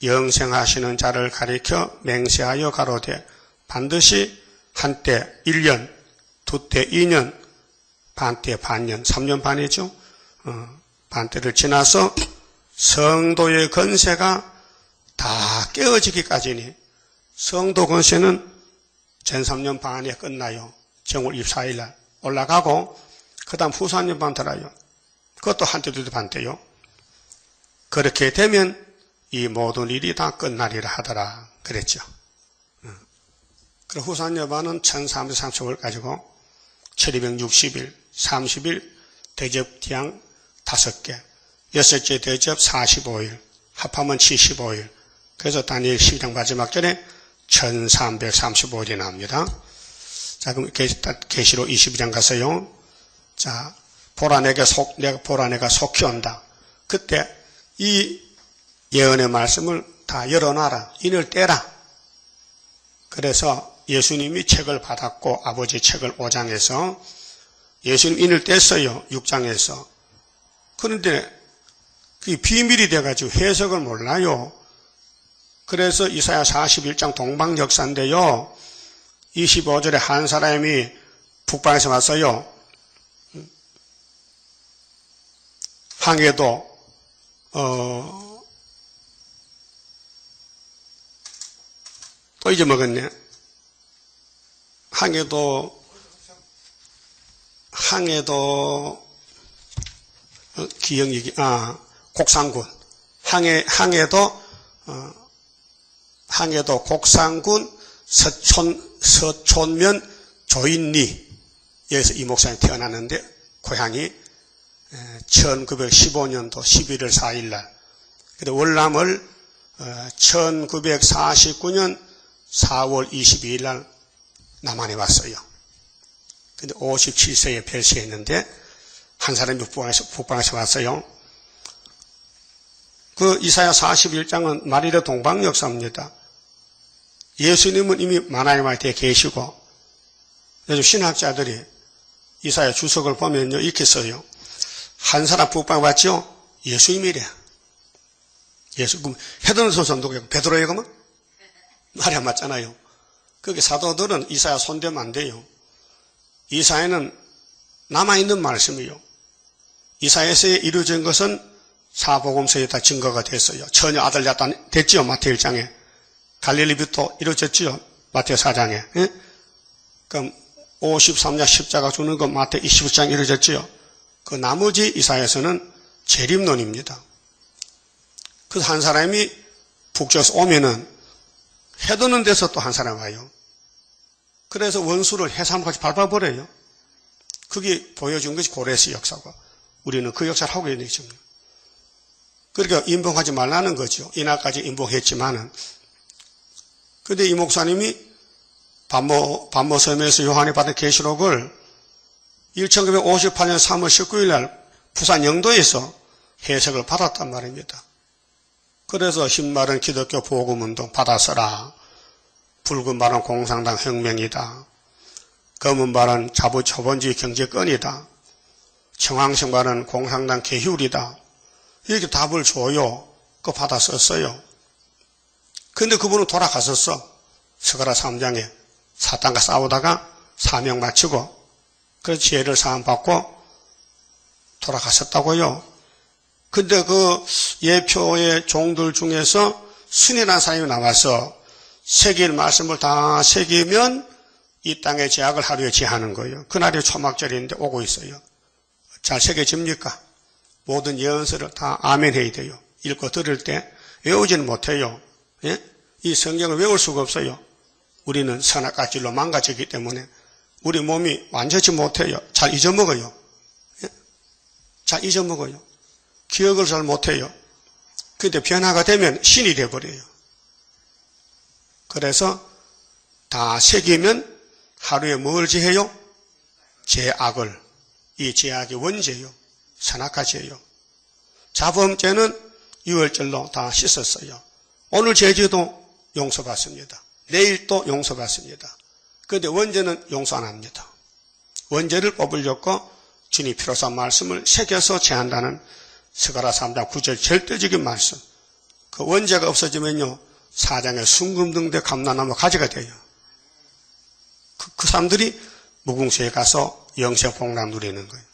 영생하시는 자를 가리켜 맹세하여 가로되 반드시 한때 1년, 두때 2년, 반때 반년, 3년 반이죠. 반때를 지나서 성도의 건세가 다 깨어지기까지니 성도 건세는 전 3년 반에 끝나요. 정월 24일 날 올라가고 그 다음 후 3년 반 들어요. 그것도 한때 두때 반때요. 그렇게 되면 이 모든 일이 다 끝나리라 하더라 그랬죠. 그리고 후 3년 반은 1330을 가지고 1260일, 30일 대접 기한 5개, 여섯째 대접 45일, 합하면 75일. 그래서 다니엘 12장 마지막 절에 1335일이 나옵니다. 자, 그럼 계시록 22장 가서요. 자, 보라 내가 속히 온다. 그때 이 예언의 말씀을 다 열어놔라. 인을 떼라. 그래서 예수님이 책을 받았고 아버지 책을 5장에서 예수님 인을 뗐어요. 6장에서. 그런데 그게 비밀이 돼가지고 해석을 몰라요. 그래서 이사야 41장 동방역사인데요. 25절에 한 사람이 북방에서 왔어요. 항해도 또 잊어먹었네. 항해도 기억력이 곡상군 항해도 곡산군 서촌면 조인리, 여기서 이 목사님이 태어났는데 고향이 1915년도 11월 4일 날, 월남을 1949년 4월 22일 날 남한에 왔어요. 근데 57세에 별세했는데 한 사람이 북방에서 왔어요. 그 이사야 41장은 마리아 동방 역사입니다. 예수님은 이미 만화에만 되어 계시고, 요즘 신학자들이 이사야 주석을 보면요, 이렇게 써요. 한 사람 북방 왔죠? 예수님이래. 예수, 그럼 헤드는 선수 누구예요? 베드로예요, 그러면? 말이 안 맞잖아요. 그게 사도들은 이사야 손대면 안 돼요. 이사야는 남아있는 말씀이요. 이사야서에 이루어진 것은 사복음서에 다 증거가 됐어요. 처녀 아들 낳았다 됐지요, 마태오 1장에. 갈릴리부터 이루어졌지요, 마태오 4장에. 예? 그럼 53장 십자가 주는 거 마태오 29장 이루어졌지요. 그 나머지 이사야서는 재림론입니다. 그래서 한 사람이 북쪽에서 오면은 해도는 데서 또 한 사람 와요. 그래서 원수를 해삼같이 밟아버려요. 그게 보여준 것이 고레스 역사고, 우리는 그 역사를 하고 있는 것입니다. 그러니까 인봉하지 말라는 거죠. 이날까지 인봉했지만은. 근데 이 목사님이 반모섬에서 요한이 받은 계시록을 1958년 3월 19일 날 부산 영도에서 해석을 받았단 말입니다. 그래서 흰 말은 기독교 복음운동 받아서라. 붉은 말은 공산당 혁명이다. 검은 말은 자본주의 경제권이다. 청황색 말은 공산당 개휴리다. 이렇게 답을 줘요. 그거 받아 썼어요. 근데 그분은 돌아갔었어. 스가랴 3장에 사탄과 싸우다가 사명 마치고, 그래서 죄를 사함받고 돌아갔었다고요. 근데 그 예표의 종들 중에서 순이라는 사람이 나와서 새길 말씀을 다 새기면 이 땅의 죄악을 하루에 제하는 거예요. 그날이 초막절인데 오고 있어요. 잘 새겨집니까? 모든 예언서를 다 아멘 해야 돼요. 읽고 들을 때 외우지는 못해요. 예? 이 성경을 외울 수가 없어요. 우리는 선악과질로 망가지기 때문에 우리 몸이 완전치 못해요. 잘 잊어먹어요. 예? 잘 잊어먹어요. 기억을 잘 못해요. 그런데 변화가 되면 신이 되어버려요. 그래서 다 새기면 하루에 뭘 제해요? 죄악을. 이 죄악의 원죄요. 선악과죄요. 자범죄는 유월절로 다 씻었어요. 오늘 죄지도 용서받습니다. 내일 또 용서받습니다. 그런데 원죄는 용서 안 합니다. 원죄를 뽑으려고 주님 피로써 말씀을 새겨서 제한다는 스가랴 3장 9절 절대적인 말씀. 그 원죄가 없어지면요, 사장의 순금등대 감나나무 가지가 돼요. 그 사람들이 무궁수에 가서 영생복락 누리는 거예요.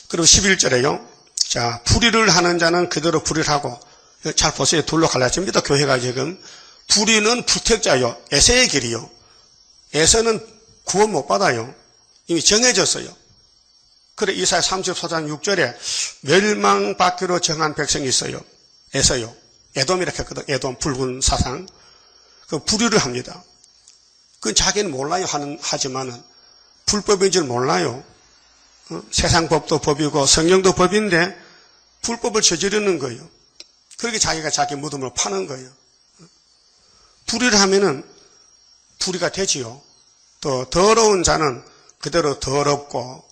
그리고 11절에요. 자, 불의를 하는 자는 그대로 불의를 하고, 잘 보세요. 둘로 갈라집니다. 교회가 지금. 불의는 부택자요. 에서의 길이요. 에서는 구원 못 받아요. 이미 정해졌어요. 그래, 이사야 34장 6절에 멸망받기로 정한 백성이 있어요. 에서요. 에돔이라고 했거든. 에돔, 붉은 사상. 그 불의를 합니다. 그건 자기는 몰라요. 하지만은 불법인 줄 몰라요. 세상 법도 법이고 성경도 법인데 불법을 저지르는 거예요. 그렇게 자기가 자기 무덤을 파는 거예요. 불의를 하면은 불의가 되지요. 또 더러운 자는 그대로 더럽고,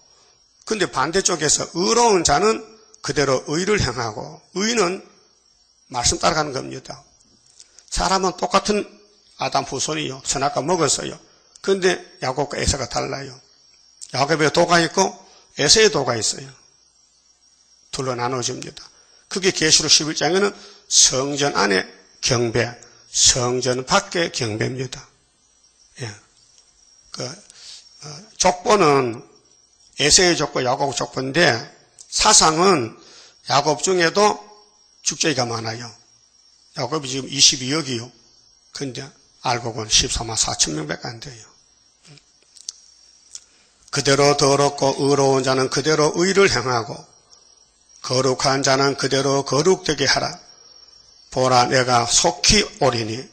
근데 반대쪽에서 의로운 자는 그대로 의를 행하고, 의는 말씀 따라가는 겁니다. 사람은 똑같은 아담 후손이요. 선악과 먹었어요. 그런데 야곱과 에서가 달라요. 야곱의 도가 있고 에서의 도가 있어요. 둘로 나눠집니다. 그게 계시록 11장에는 성전 안에 경배, 성전 밖에 경배입니다. 예. 족보는 에서의 족보, 야곱 족보인데 사상은 야곱 중에도 죽죄가 많아요. 야곱이 지금 22억이요. 근데 알고 보면 14만 4천 명밖에 안 돼요. 그대로 더럽고 의로운 자는 그대로 의를 행하고, 거룩한 자는 그대로 거룩되게 하라. 보라, 내가 속히 오리니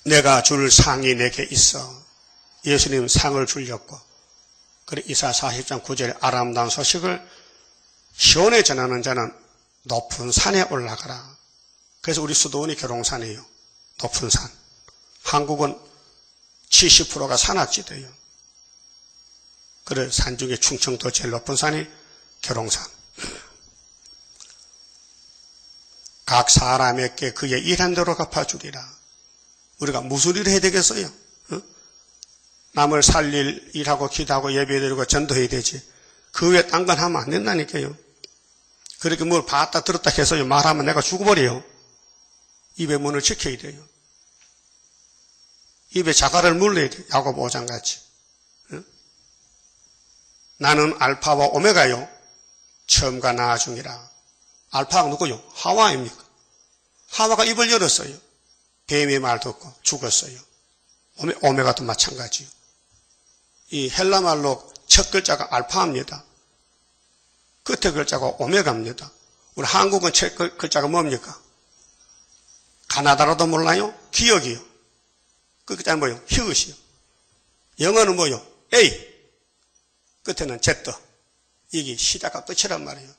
내가 줄 상이 내게 있어. 예수님 상을 주려고. 그래 이사 40장 9절에 아름다운 소식을 시온에 전하는 자는 높은 산에 올라가라. 그래서 우리 수도원이 계룡산이에요. 높은 산. 한국은 70%가 산악지대예요. 그래 산 중에 충청도 제일 높은 산이 계룡산. 각 사람에게 그의 일한 대로 갚아주리라. 우리가 무슨 일을 해야 되겠어요? 남을 살릴 일하고 기도하고 예배드리고 전도해야 되지. 그 외에 딴 건 하면 안 된다니까요. 그렇게 뭘 봤다 들었다 해서 말하면 내가 죽어버려요. 입의 문을 지켜야 돼요. 입에 자갈을 물러야 돼요. 야곱 5장같이. 나는 알파와 오메가요. 처음과 나중이라. 알파가 누구요? 하와입니까? 하와가 입을 열었어요. 뱀의 말 듣고 죽었어요. 오메가도 마찬가지요. 이 헬라말로 첫 글자가 알파입니다. 끝에 글자가 오메가입니다. 우리 한국은 첫 글자가 뭡니까? 가나다라도 몰라요? 기억이요. 그 글자는 뭐요? 히읗이요. 영어는 뭐요? A. 끝에는 Z. 이게 시작과 끝이란 말이에요.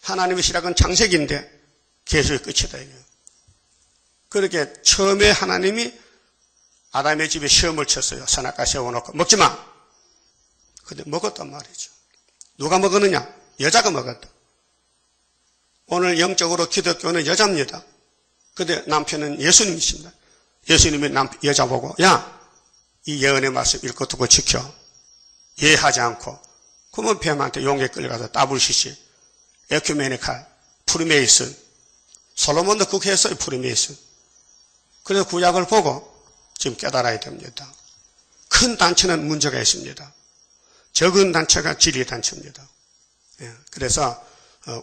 하나님의 시작은 창세기인데 계속의 끝이다 이거예요. 그렇게 처음에 하나님이 아담의 집에 시험을 쳤어요. 선악과 세워놓고 먹지 마. 근데 먹었단 말이죠. 누가 먹었느냐? 여자가 먹었다. 오늘 영적으로 기독교는 여자입니다. 근데 남편은 예수님이십니다. 예수님이 여자 보고 야, 이 예언의 말씀 읽고 듣고 지켜. 예하지 않고. 그러면 뱀한테 용에 끌려가서 따블시시, 에큐메니칼, 프리메이슨. 솔로몬도 그렇게 했어요. 프리메이슨. 그래서 구약을 보고 지금 깨달아야 됩니다. 큰 단체는 문제가 있습니다. 적은 단체가 진리 단체입니다. 그래서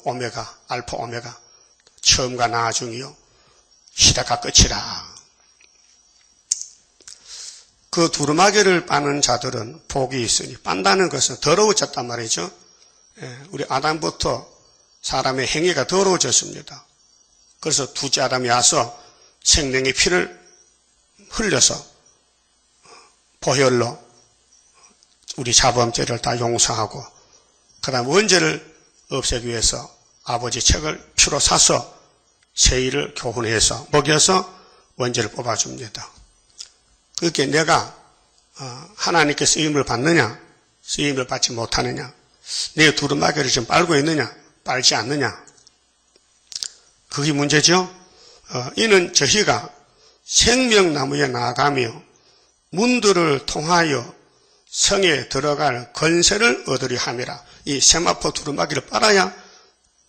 오메가, 알파 오메가, 처음과 나중이요. 시작과 끝이라. 그 두루마기를 빠는 자들은 복이 있으니, 빤다는 것은 더러워졌단 말이죠. 우리 아담부터 사람의 행위가 더러워졌습니다. 그래서 두째 아담이 와서 생명의 피를 흘려서 보혈로 우리 자범죄를 다 용서하고 그 다음 원죄를 없애기 위해서 아버지 책을 피로 사서 세일을 교훈해서 먹여서 원죄를 뽑아줍니다. 그렇게 내가 하나님께 쓰임을 받느냐 쓰임을 받지 못하느냐 내 두루마기를 지금 빨고 있느냐 빨지 않느냐 그게 문제죠. 이는 저희가 생명나무에 나아가며 문들을 통하여 성에 들어갈 권세를 얻으려 함이라. 이 세마포 두루마기를 빨아야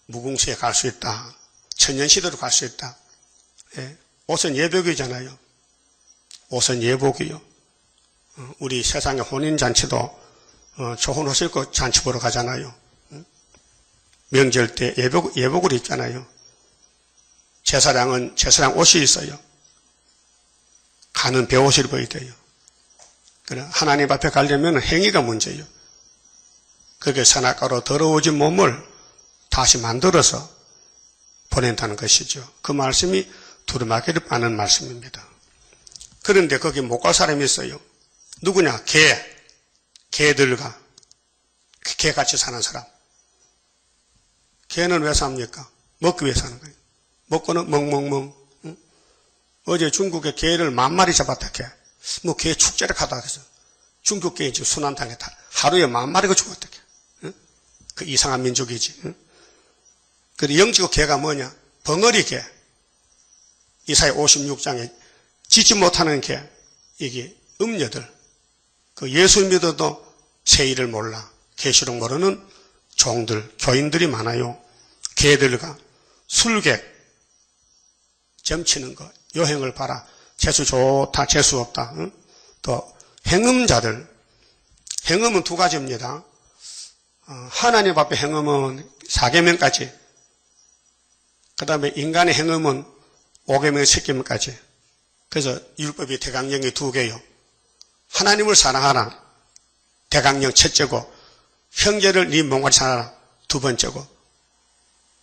무궁수에 갈 수 있다. 천년시대로 갈 수 있다. 옷은 예복이잖아요. 옷은 예복이요. 우리 세상의 혼인잔치도 좋은 옷을 입고 잔치 보러 가잖아요. 명절 때 예복을 입잖아요. 제사장은 제사장 옷이 있어요. 가는 배옷을 입어야 돼요. 하나님 앞에 가려면 행위가 문제예요. 그게 선악과로 더러워진 몸을 다시 만들어서 보낸다는 것이죠. 그 말씀이 두루마기를 빠는 말씀입니다. 그런데 거기 못 갈 사람이 있어요. 누구냐? 개들과 개같이 사는 사람. 개는 왜 삽니까? 먹기 위해 사는 거예요. 먹고는 멍멍멍. 응? 어제 중국에 개를 10,000마리 잡았다. 뭐 개 축제를 가다 그래서 중국 개 지금 순환탕에 다 하루에 10,000마리가 죽었다. 응? 그 이상한 민족이지. 응? 그리고 영지국 개가 뭐냐? 벙어리 개. 이사야 56장에 짖지 못하는 개. 이게 음녀들. 그 예수 믿어도 세일을 몰라. 계시록 모르는 종들, 교인들이 많아요. 개들과 술객. 점치는 거, 여행을 봐라. 재수 좋다, 재수 없다. 응? 또 행음자들. 행음은 두 가지입니다. 하나님 앞에 행음은 4계명까지. 그 다음에 인간의 행음은 5계명, 10계명까지. 그래서 율법이 대강령이 2개요. 하나님을 사랑하라. 대강령 첫째고 형제를 네 몸같이 사랑하라. 두 번째고,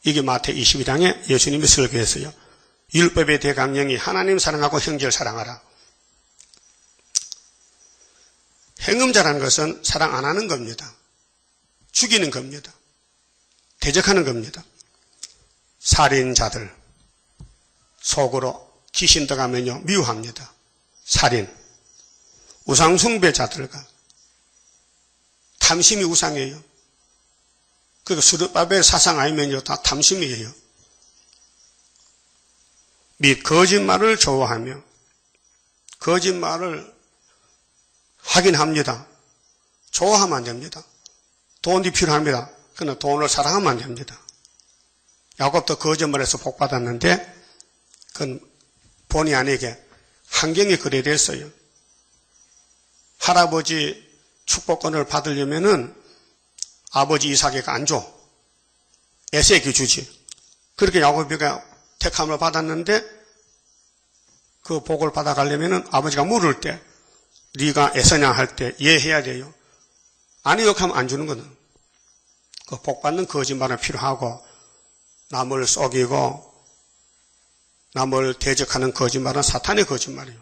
이게 마태 22장에 예수님이 설교했어요. 율법의 대강령이 하나님 사랑하고 형제를 사랑하라. 행음자라는 것은 사랑 안 하는 겁니다. 죽이는 겁니다. 대적하는 겁니다. 살인자들, 속으로 귀신 들어가면요 미워합니다. 살인, 우상숭배자들과 탐심이 우상이에요. 그리고 스룹바벨 사상 아니면요 다 탐심이에요. 및 거짓말을 좋아하며, 거짓말을 하긴 합니다. 좋아하면 안 됩니다. 돈이 필요합니다. 그러나 돈을 사랑하면 안 됩니다. 야곱도 거짓말해서 복받았는데 그건 본의 아니게 환경이 그래 됐어요. 할아버지 축복권을 받으려면은 아버지 이삭에게 안 줘. 에세에게 주지. 그렇게 야곱이가 택함을 받았는데 그 복을 받아가려면은 아버지가 물을 때 네가 에서냐 할 때 예 해야 돼요. 아니요 하면 안 주는 거는. 그 복받는 거짓말은 필요하고, 남을 속이고 남을 대적하는 거짓말은 사탄의 거짓말이에요.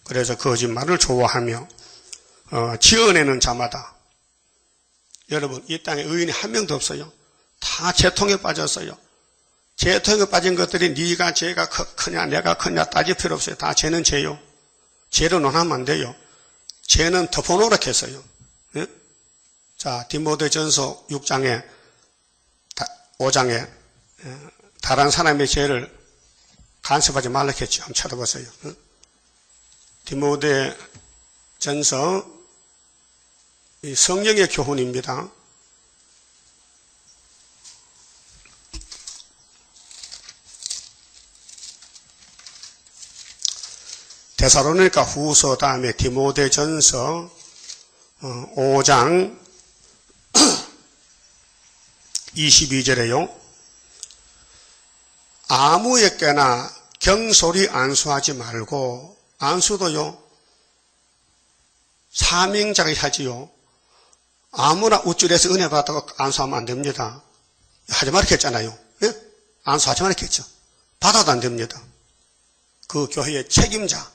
그래서 거짓말을 좋아하며 지어내는 자마다, 여러분 이 땅에 의인이 한 명도 없어요. 다 재통에 빠졌어요. 재통에 빠진 것들이 네가 죄가 크냐 내가 크냐 따질 필요 없어요. 다 죄는 죄요. 죄로 논하면 안 돼요. 죄는 덮어놓으라했어요. 네? 자, 디모데전서 6장에 5장에 다른 사람의 죄를 간섭하지 말라 했죠. 한번 쳐다보세요. 디모데전서 성령의 교훈입니다. 데살로니가 후서 다음에 디모데전서 5장 22절에요. 아무에게나 경솔히 안수하지 말고, 안수도요 사명자가 하지요. 아무나 우쭐해서 은혜 받았다고 안수하면 안 됩니다. 하지 말라 했잖아요. 예? 안수하지 말라 했죠. 받아도 안 됩니다. 그 교회의 책임자,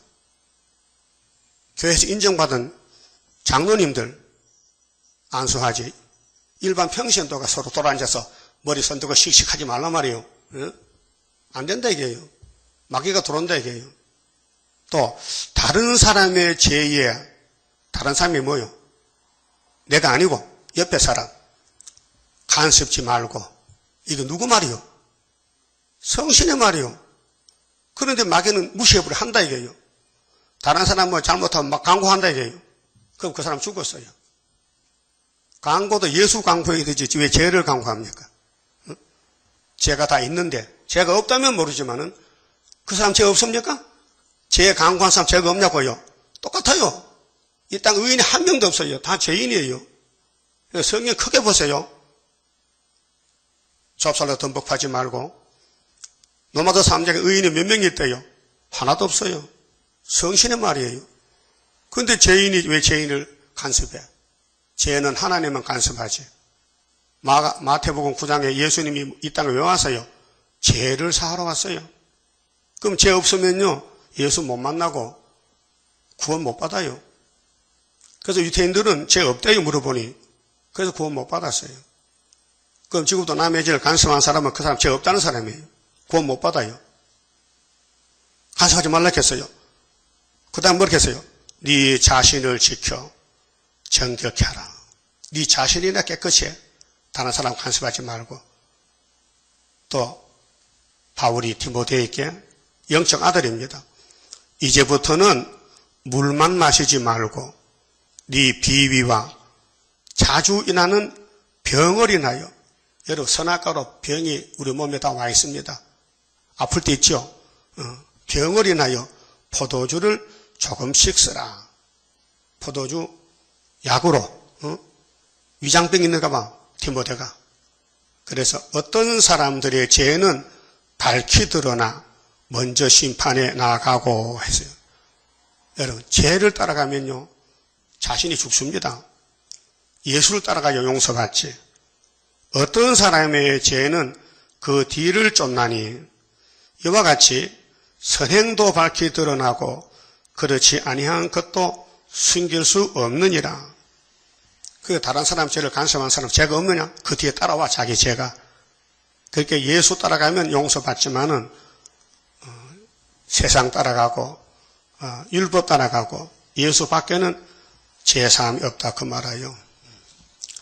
교회에서 인정받은 장로님들 안수하지, 일반 평신도가 서로 돌아앉아서 머리 손들고 씩씩하지 말란 말이에요. 예? 안 된다 이게요. 마귀가 들어온다 이게요. 또 다른 사람의 죄에 다른 사람이 뭐요? 내가 아니고 옆에 사람 간섭지 말고. 이거 누구 말이요? 성신의 말이요. 그런데 마귀는 무시해버려 한다 이게요. 다른 사람 뭐 잘못하면 막 강구한다 이게요. 그럼 그 사람 죽었어요. 강구도 예수 강구해야 되지 왜 죄를 강구합니까? 응? 죄가 다 있는데, 죄가 없다면 모르지만은 그 사람 죄 없습니까? 죄 강구한 사람 죄가 없냐고요? 똑같아요. 이 땅 의인이 한 명도 없어요. 다 죄인이에요. 성경 크게 보세요. 좁쌀로 덤벅하지 말고. 노마드 3장에 의인이 몇 명이 있대요? 하나도 없어요. 성신의 말이에요. 그런데 죄인이 왜 죄인을 간섭해? 죄는 하나님만 간섭하지. 마태복음 9장에 예수님이 이 땅에 왜 왔어요? 죄를 사하러 왔어요. 그럼 죄 없으면요 예수 못 만나고 구원 못 받아요. 그래서 유태인들은 죄 없대요 물어보니. 그래서 구원 못 받았어요. 그럼 지금도 남의 죄를 간섭한 사람은 그 사람 죄 없다는 사람이에요. 구원 못 받아요. 간섭하지 말라 했어요. 그 다음 뭐라고 했어요? 네 자신을 지켜 정결케 하라. 네 자신이나 깨끗이 해. 다른 사람 간섭하지 말고. 또 바울이 디모데에게 영적 아들입니다. 이제부터는 물만 마시지 말고 네 비위와 자주 인하는 병을 인하여, 여러분 선악과로 병이 우리 몸에 다 와 있습니다. 아플 때 있죠. 병을 인하여 포도주를 조금씩 쓰라. 포도주 약으로 위장병 있는가 봐 디모데가. 그래서 어떤 사람들의 죄는 밝히 드러나 먼저 심판에 나아가고 했어요. 여러분 죄를 따라가면요 자신이 죽습니다. 예수를 따라가야 용서받지. 어떤 사람의 죄는 그 뒤를 쫓나니 이와 같이 선행도 밝히 드러나고 그렇지 아니한 것도 숨길 수 없느니라. 그 다른 사람 죄를 간섭한 사람 죄가 없느냐? 그 뒤에 따라와 자기 죄가. 그렇게 예수 따라가면 용서받지만은 세상 따라가고 율법 따라가고 예수 밖에는 죄사함이 없다 그 말이에요.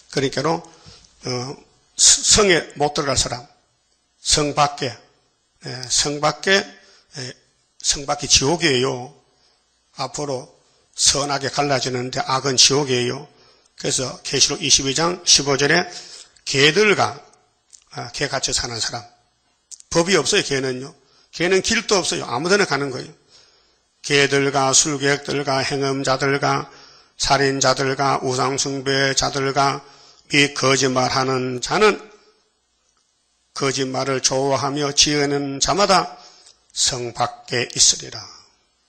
그러니까 성에 못 들어갈 사람, 성 밖에 지옥이에요. 앞으로 선하게 갈라지는데 악은 지옥이에요. 그래서 계시록 22장 15절에 개들과 개같이 사는 사람. 법이 없어요, 개는요. 개는 길도 없어요. 아무데나 가는 거예요. 개들과 술객들과 행음자들과 살인자들과 우상숭배자들과 및 거짓말하는 자는 거짓말을 좋아하며 지으는 자마다 성 밖에 있으리라.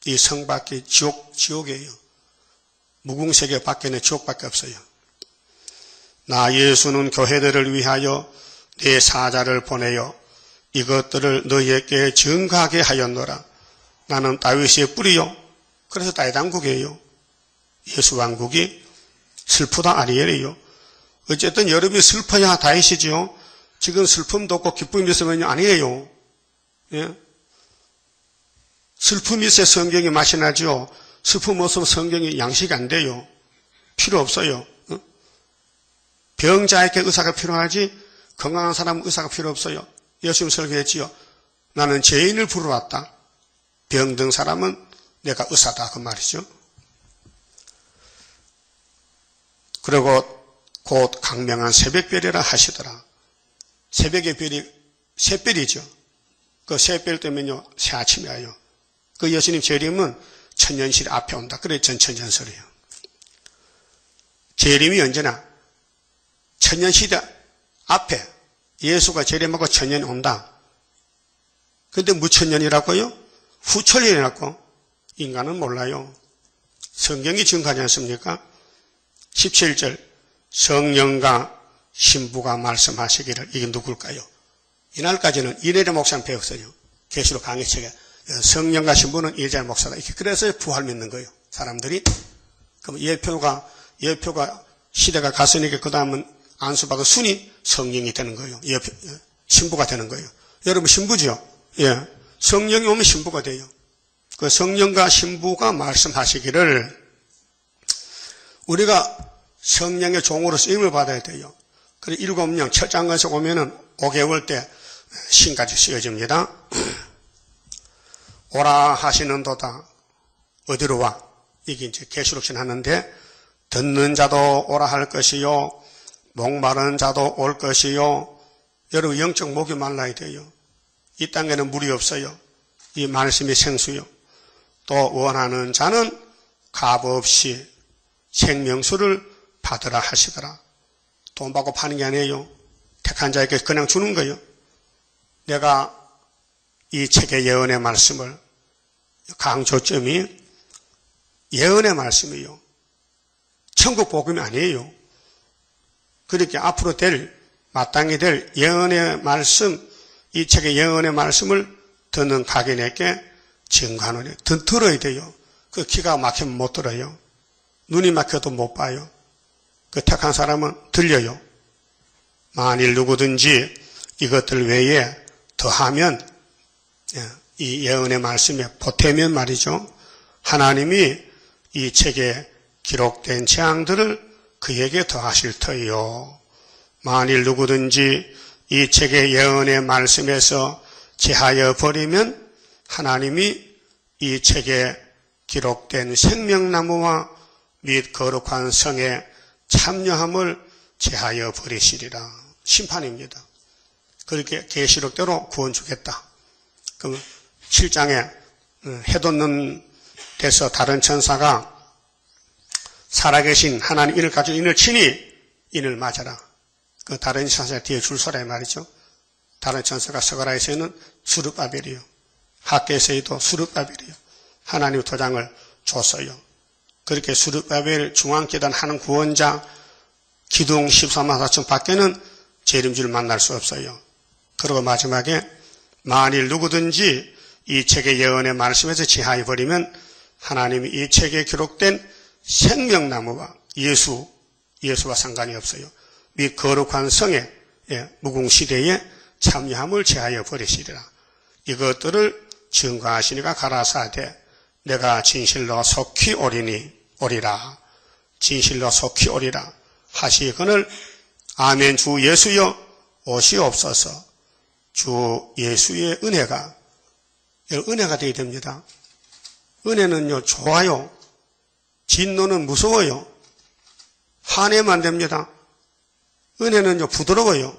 이 성 밖이 지옥이에요. 무궁세계 밖에는 지옥밖에 없어요. 나 예수는 교회들을 위하여 내 사자를 보내어 이것들을 너희에게 증거하게 하였노라. 나는 다윗의 뿌리요. 그래서 다윗 왕국이에요. 예수 왕국이 슬프다 아리엘이요. 어쨌든 여러분이 슬퍼야 다윗이지요. 지금 슬픔도 없고 기쁨이 있으면요 아니에요. 예? 슬픔이 있어야 성경이 맛이 나죠. 슬픔 없으면 성경이 양식이 안 돼요. 필요 없어요. 병자에게 의사가 필요하지 건강한 사람은 의사가 필요 없어요. 예수님 설교했지요. 나는 죄인을 부르러 왔다. 병든 사람은 내가 의사다 그 말이죠. 그리고 곧 강명한 새벽별이라 하시더라. 새벽의 별이 새별이죠. 그 새별 때문에요 새 아침이 와요. 그 예수님 재림은 천년실 앞에 온다. 그래 전천전설이에요. 재림이 언제나 천년시대 앞에 예수가 재림하고 천년이 온다. 그런데 무천년이라고요? 후천년이라고? 인간은 몰라요. 성경이 증거하지 않습니까? 17절 성령과 신부가 말씀하시기를 이게 누굴까요? 이날까지는 이래자 목사는 배웠어요. 계시록 강의책에 성령과 신부는 이래자 목사다. 이렇게 그래서 부활 믿는 거예요. 사람들이. 그럼 예표가 시대가 갔으니까 그 다음은 안수받은 순이 성령이 되는 거예요. 신부가 되는 거예요. 여러분 신부죠? 예. 성령이 오면 신부가 돼요. 그 성령과 신부가 말씀하시기를 우리가 성령의 종으로 쓰임을 받아야 돼요. 그리고 일곱령 철장에서 오면은 5개월 때 신까지 쓰여집니다. 오라 하시는도다. 어디로 와? 이게 이제 계시록신 하는데 듣는 자도 오라 할 것이요. 목마른 자도 올 것이요. 여러분 영적 목이 말라야 돼요. 이 땅에는 물이 없어요. 이 말씀이 생수요. 또 원하는 자는 값없이 생명수를 받으라 하시더라. 돈 받고 파는 게 아니에요. 택한 자에게 그냥 주는 거예요. 내가 이 책의 예언의 말씀을 강조점이 예언의 말씀이요. 천국 복음이 아니에요. 그렇게 앞으로 마땅히 될 예언의 말씀, 이 책의 예언의 말씀을 듣는 각인에게 증거하노니 들어야 돼요. 그 기가 막히면 못 들어요. 눈이 막혀도 못 봐요. 그 택한 사람은 들려요. 만일 누구든지 이것들 외에 더하면 이 예언의 말씀에 보태면 말이죠. 하나님이 이 책에 기록된 재앙들을 그에게 더하실 터이요. 만일 누구든지 이 책의 예언의 말씀에서 제하여 버리면 하나님이 이 책에 기록된 생명나무와 및 거룩한 성에 참여함을 제하여 버리시리라. 심판입니다. 그렇게 계시록대로 구원 주겠다. 그럼 7장에 해돋는 데서 다른 천사가 살아계신 하나님 인을 가지고 인을 치니 인을 맞아라. 그 다른 천사 뒤에 줄 서라 말이죠. 다른 천사가 서가라에서는 수르바벨이요. 학계에서도 수르바벨이요. 하나님 도장을 줬어요. 그렇게 수르바벨 중앙계단 하는 구원자 기둥 14만 4천 밖에는 재림주를 만날 수 없어요. 그리고 마지막에 만일 누구든지 이 책의 예언의 말씀에서 제하해버리면 하나님이 이 책에 기록된 생명나무와 예수와 상관이 없어요. 이 거룩한 성의 무궁시대에 참여함을 제하여 버리시리라. 이것들을 증거하시니까 가라사대 내가 진실로 속히 오리라. 진실로 속히 오리라 하시거늘 아멘. 주 예수여 오시옵소서. 주 예수의 은혜가 되어야 됩니다. 은혜는요 좋아요. 진노는 무서워요. 한해만 됩니다. 은혜는요 부드러워요.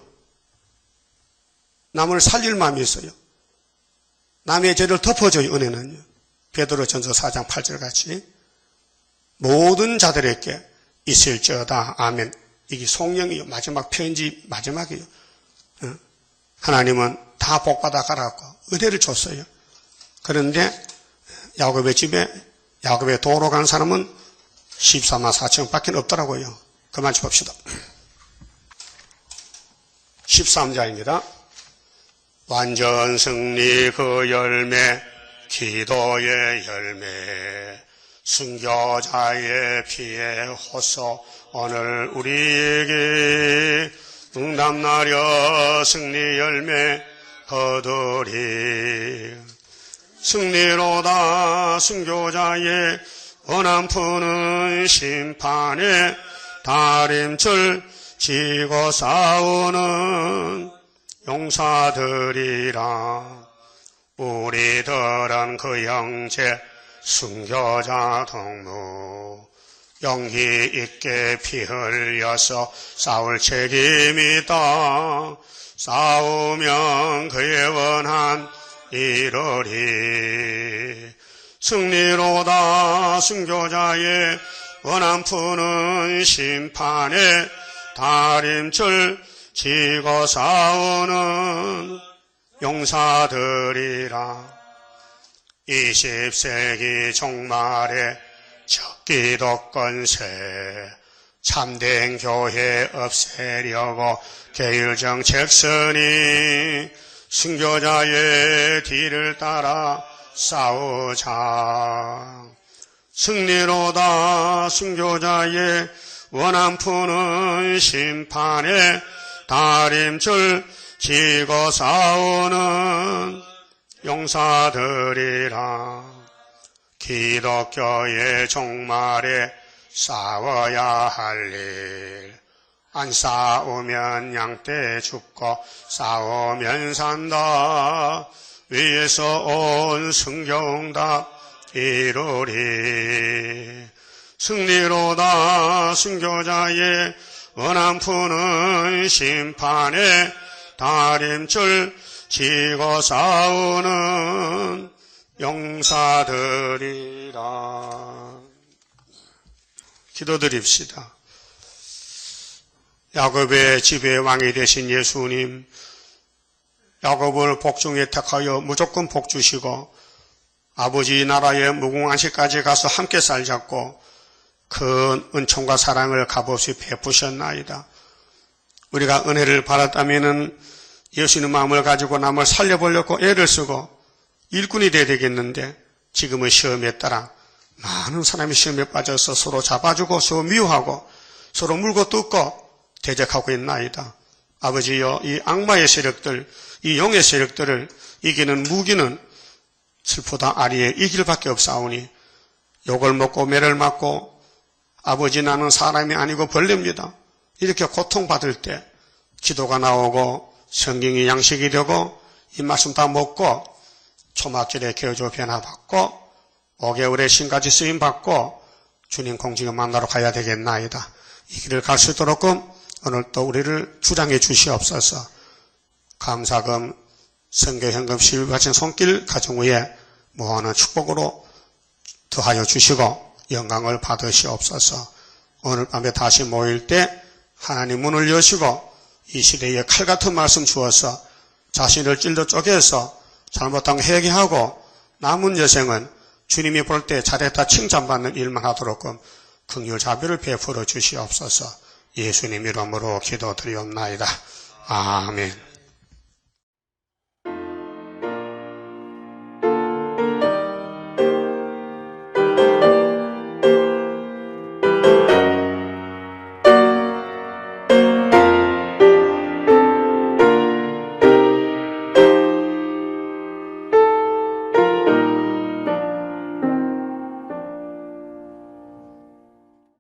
남을 살릴 마음이 있어요. 남의 죄를 덮어줘요. 은혜는요. 베드로전서 4장 8절 같이 모든 자들에게 있을지어다. 아멘. 이게 성령이요. 마지막 편지 마지막이에요. 하나님은 다 복받아 가라고 은혜를 줬어요. 그런데 야곱의 집에 야곱의 도로 간 사람은 14만 4천 밖에 없더라고요. 그만 봅시다. 13자입니다. 완전 승리 그 열매 기도의 열매 순교자의 피의 호소 오늘 우리에게 응답나려 승리 열매 거두리 승리로다 순교자의 원한 푸는 심판에 다림줄 지고 싸우는 용사들이라 우리들은 그 형제 순교자 동무 용기 있게 피 흘려서 싸울 책임이 있다. 싸우면 그의 원한 이루리 승리로다 순교자의 원한 푸는 심판에 다림줄 지고 싸우는 용사들이라 20세기 종말에 적기독권세 참된 교회 없애려고 계율정책 쓰니 순교자의 뒤를 따라 싸우자 승리로다 순교자의 원한 푸는 심판에 다림줄 지고 싸우는 용사들이라 기독교의 종말에 싸워야 할 일 안 싸우면 양떼 죽고 싸우면 산다 위에서 온 성경답 이루리 승리로다 순교자의 원한 푸는 심판에 다림줄 지고 싸우는 용사들이라. 기도드립시다. 야곱의 집의 왕이 되신 예수님, 야곱을 복중에 택하여 무조건 복 주시고 아버지 나라의 무궁한시까지 가서 함께 살자고 큰 은총과 사랑을 값없이 베푸셨나이다. 우리가 은혜를 받았다면은 예수님 마음을 가지고 남을 살려보려고 애를 쓰고 일꾼이 돼야 되겠는데 지금은 시험에 따라 많은 사람이 시험에 빠져서 서로 잡아주고 서로 미워하고 서로 물고 뜯고 대적하고 있나이다. 아버지여 이 악마의 세력들 이 영의 세력들을 이기는 무기는 슬프다 아리에 이길 밖에 없사오니 욕을 먹고 매를 맞고 아버지 나는 사람이 아니고 벌레입니다. 이렇게 고통받을 때 기도가 나오고 성경이 양식이 되고 이 말씀 다 먹고 초막절에 개어조 변화받고 5개월의 신까지 쓰임받고 주님 공중에 만나러 가야 되겠나이다. 이 길을 갈 수 있도록 오늘 또 우리를 주장해 주시옵소서. 감사금 선교현금 시를 바친 손길 가정 위에 모아는 축복으로 더하여 주시고 영광을 받으시옵소서. 오늘 밤에 다시 모일 때 하나님 문을 여시고 이 시대에 칼같은 말씀 주어서 자신을 찔러 쪼개서 잘못한 거 회개하고 남은 여생은 주님이 볼 때 잘했다 칭찬받는 일만 하도록 긍휼 자비를 베풀어 주시옵소서. 예수님 이름으로 기도드리옵나이다. 아멘.